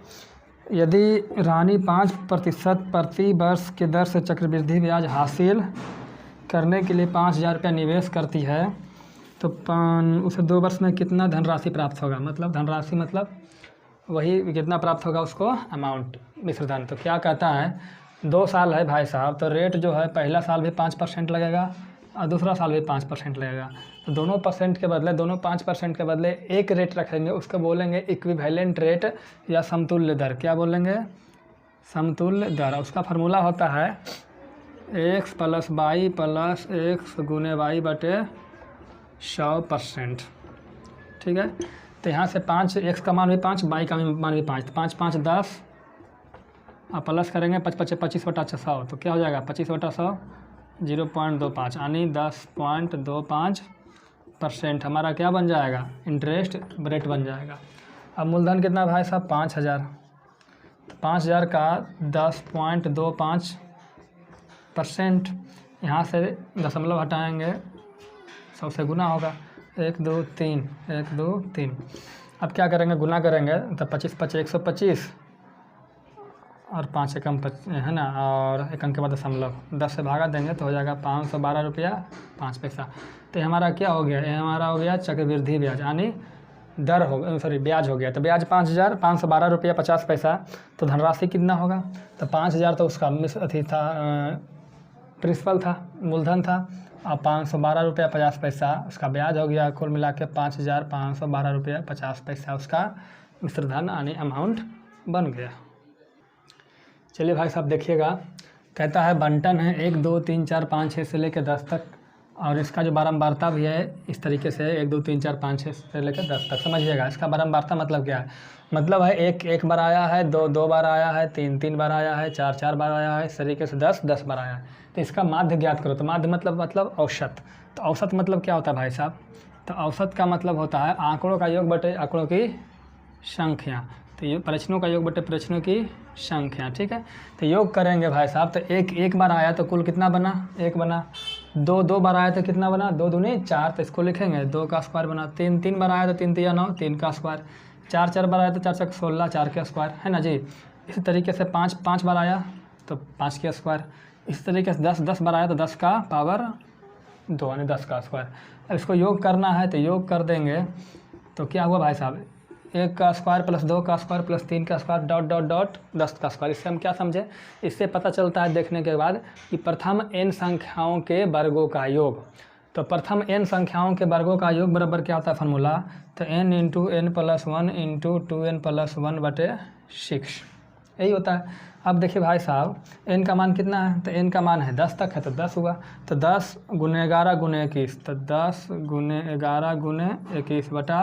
यदि रानी 5% प्रति वर्ष के दर से चक्रवृद्धि ब्याज हासिल करने के लिए 5000 रुपया निवेश करती है, तो उसे 2 वर्ष में कितना धनराशि प्राप्त होगा। मतलब धनराशि मतलब वही कितना प्राप्त होगा उसको, अमाउंट, मिश्रधन। तो क्या कहता है, 2 साल है भाई साहब, तो रेट जो है पहला साल भी 5% लगेगा और दूसरा साल भी 5% लगेगा। तो दोनों 5% के बदले एक रेट रखेंगे, उसको बोलेंगे इक्विवेलेंट रेट या समतुल्य दर। क्या बोलेंगे, समतुल्य दर। उसका फार्मूला होता है x + y + x × y बटे 100%, ठीक है। तो यहाँ से 5, x का मान भी 5, y का मान भी 5, तो 5 5 10 और प्लस करेंगे 5 5 25/100, तो क्या हो जाएगा 25/100 0.25, यानी 10.25% हमारा क्या बन जाएगा, इंटरेस्ट रेट बन जाएगा। अब मूलधन कितना भाई साहब, 5000, तो 5000 का 10.25%, यहाँ से दशमलव हटाएंगे, 100 से गुना होगा, 1 2 3, 1 2 3। अब क्या करेंगे, गुना करेंगे तो 25 5 125 और 5 एकम है ना, और एक अंक के बाद दशमलव, 10 से भागा देंगे तो हो जाएगा 512 रुपया 5 पैसा। तो ये हमारा क्या हो गया, ये हमारा हो गया चक्रवृद्धि ब्याज, यानी दर हो, सॉरी ब्याज हो गया। तो ब्याज 5000, 512 रुपया 50 पैसा, तो धनराशि कितना होगा, तो 5000 तो उसका अथी था, प्रिंसिपल था, मूलधन था, और 512 रुपया 50 पैसा उसका ब्याज हो गया। कुल मिला के 5512 रुपया 50 पैसा उसका मिश्रधन यानी अमाउंट बन गया। चलिए भाई साहब देखिएगा, कहता है बंटन है 1 2 3 4 5 6 से लेकर 10 तक, और इसका जो बारंबारता भी है इस तरीके से 1 2 3 4 5 6 से लेकर 10 तक, समझिएगा। इसका बारंबारता मतलब क्या है, मतलब है 1 1 बार आया है, 2 2 बार आया है, 3 3 बार आया है, 4 4 बार आया है, इस तरीके से 10 10 बार आया है। तो इसका माध्य ज्ञात करो। तो माध्य मतलब औसत। तो औसत मतलब क्या होता है भाई साहब, तो औसत का मतलब होता है आंकड़ों का योग बटे आंकड़ों की संख्या। तो ये प्रश्नों का योग बटे प्रश्नों की संख्या, ठीक है। तो योग करेंगे भाई साहब, तो 1 1 बार आया तो कुल कितना बना, 1 बना। 2 2 बार आया तो कितना बना, 2 दूनी 4, तो इसको लिखेंगे 2 का स्क्वायर बना। 3 3 बार आया तो 3 3 9, 3 का स्क्वायर। 4 4 बार आया तो 4 4 16, 4 का स्क्वायर, है ना जी। इसी तरीके से 5 5 बार आया तो 5 का स्क्वायर। इस तरीके से 10 10 बार आया तो 10 का पावर 2 यानी 10 का स्क्वायर। अब इसको योग करना है तो योग कर देंगे, तो क्या हुआ भाई साहब, 1 का स्क्वायर प्लस 2 का स्क्वायर प्लस 3 का स्क्वायर डॉट डॉट डॉट 10 का स्क्वायर। इससे हम क्या समझे, इससे पता चलता है देखने के बाद कि प्रथम n संख्याओं के वर्गों का योग। तो प्रथम n संख्याओं के वर्गों का योग बराबर क्या होता है फार्मूला, तो n × n + 1 × 2n + 1 बटे 6, यही होता है। अब देखिए भाई साहब n का मान कितना है, तो n का मान है 10 तक है तो 10 हुआ, तो 10 गुने 11 गुने 21, तो 10 गुने 11 गुने 21 बटा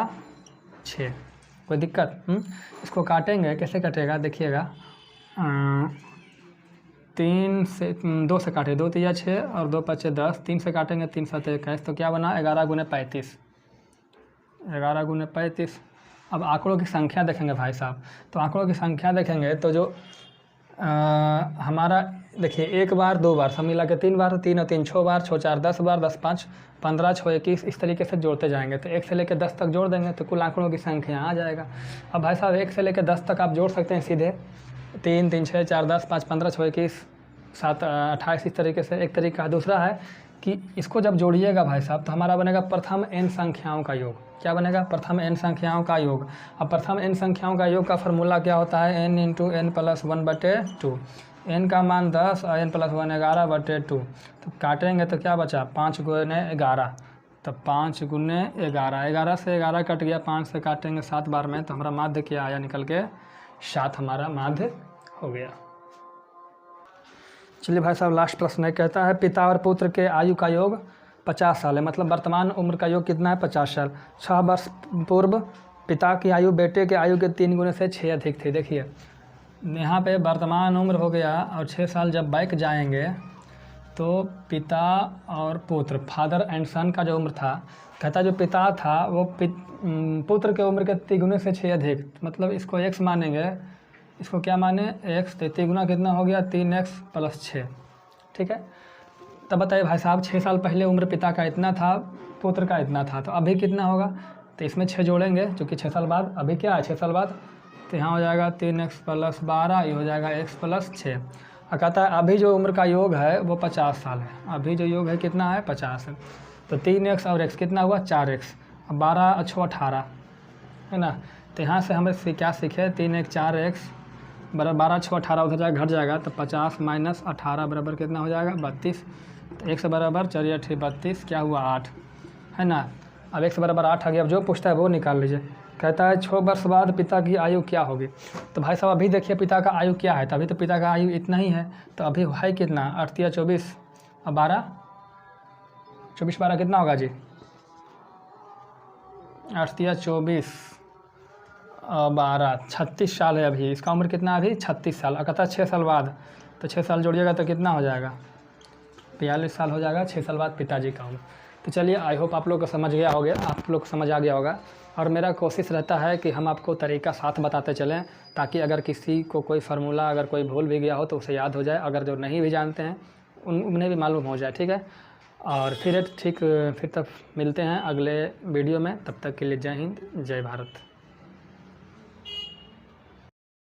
6। कोई दिक्कत? इसको काटेंगे, कैसे कटेगा देखिएगा, 3 से 2 से काटे, 2 तिया 6 और 2 पचे 10, 3 से काटेंगे 3 7 21, तो क्या बना 11 गुने 35, 11 गुने 35। अब आंकड़ों की संख्या देखेंगे भाई साहब, तो आंकड़ों की संख्या देखेंगे तो जो हमारा देखिए 1 बार 2 बार सब मिला के 3 बार, 3 और 3 6 बार, 6 4 10 बार, 10 5 15, 6 21, इस तरीके से जोड़ते जाएंगे। तो 1 से लेकर 10 तक जोड़ देंगे तो कुल आंकड़ों की संख्या आ जाएगा। अब भाई साहब 1 से लेकर 10 तक आप जोड़ सकते हैं सीधे, 3 3 6 4 10 5 15 6 21 7 28, इस तरीके से एक तरीका। दूसरा है कि इसको जब जोड़िएगा भाई साहब तो हमारा बनेगा प्रथम n संख्याओं का योग। क्या बनेगा? प्रथम n संख्याओं का योग। अब प्रथम n संख्याओं का योग का फॉर्मूला क्या होता है? n into n plus 1/2। n का मान 10 और n प्लस 1 11/2। तो काटेंगे तो क्या बचा? 5 गुने 11, तो 5 गुने 11, 11 से 11 कट गया, 5 से काटेंगे 7 बार में, तो हमारा माध्य क्या आया निकल के? 7 हमारा माध्य हो गया। चलिए भाई साहब लास्ट प्रश्न है, कहता है पिता और पुत्र के आयु का योग 50 साल है, मतलब वर्तमान उम्र का योग कितना है? 50 साल। 6 वर्ष पूर्व पिता की आयु बेटे के आयु के 3 गुने से 6 अधिक थी। देखिए यहाँ पे वर्तमान उम्र हो गया और 6 साल जब बैक जाएंगे तो पिता और पुत्र, फादर एंड सन का जो उम्र था, कहता जो पिता था वो पुत्र के उम्र के 3 गुने से 6 अधिक, मतलब इसको x मानेंगे, इसको क्या माने? x, तो 3 गुना कितना हो गया? 3x plus 6। ठीक है, तब बताइए भाई साहब 6 साल पहले उम्र पिता का इतना था, पुत्र का इतना था, तो अभी कितना होगा? तो इसमें 6 जोड़ेंगे क्योंकि 6 साल बाद, अभी क्या है 6 साल बाद, तो यहाँ हो जाएगा 3x प्लस 12, ये हो जाएगा x प्लस 6। और कहता है अभी जो उम्र का योग है वो 50 साल है, अभी जो योग है कितना है? 50 है। तो 3x और x कितना हुआ? 4x, 12 अच्छो 18 है ना। तो यहाँ से हमें क्या सीखे? 3x 4x बराबर 12 6 18 उधर जाएगा घट जाएगा, तो 50 माइनस 18 बराबर कितना हो जाएगा? 32। तो x बराबर 4 8 32, क्या हुआ? 8 है ना। अब x बराबर 8 आ गया। अब जो पूछता है वो निकाल लीजिए। कहता है 6 वर्ष बाद पिता की आयु क्या होगी? तो भाई साहब अभी देखिए पिता का आयु क्या है, तो अभी तो पिता का आयु इतना ही है, तो अभी है कितना? 8 या 24 और 12, 24 12 कितना होगा जी? 8 या 24 12, 36 साल है अभी, इसका उम्र कितना अभी? 36 साल। कहता है 6 साल बाद, तो 6 साल जोड़िएगा तो कितना हो जाएगा? 42 साल हो जाएगा 6 साल बाद पिताजी का उम्र। तो चलिए आई होप आप लोग को समझ गया होगा, आप लोग को समझ आ गया होगा। और मेरा कोशिश रहता है कि हम आपको तरीका साथ बताते चलें, ताकि अगर किसी को कोई फार्मूला अगर कोई भूल भी गया हो तो उसे याद हो जाए, अगर जो नहीं भी जानते हैं उन्हें भी मालूम हो जाए। ठीक है, और फिर तब मिलते हैं अगले वीडियो में, तब तक के लिए जय हिंद जय भारत।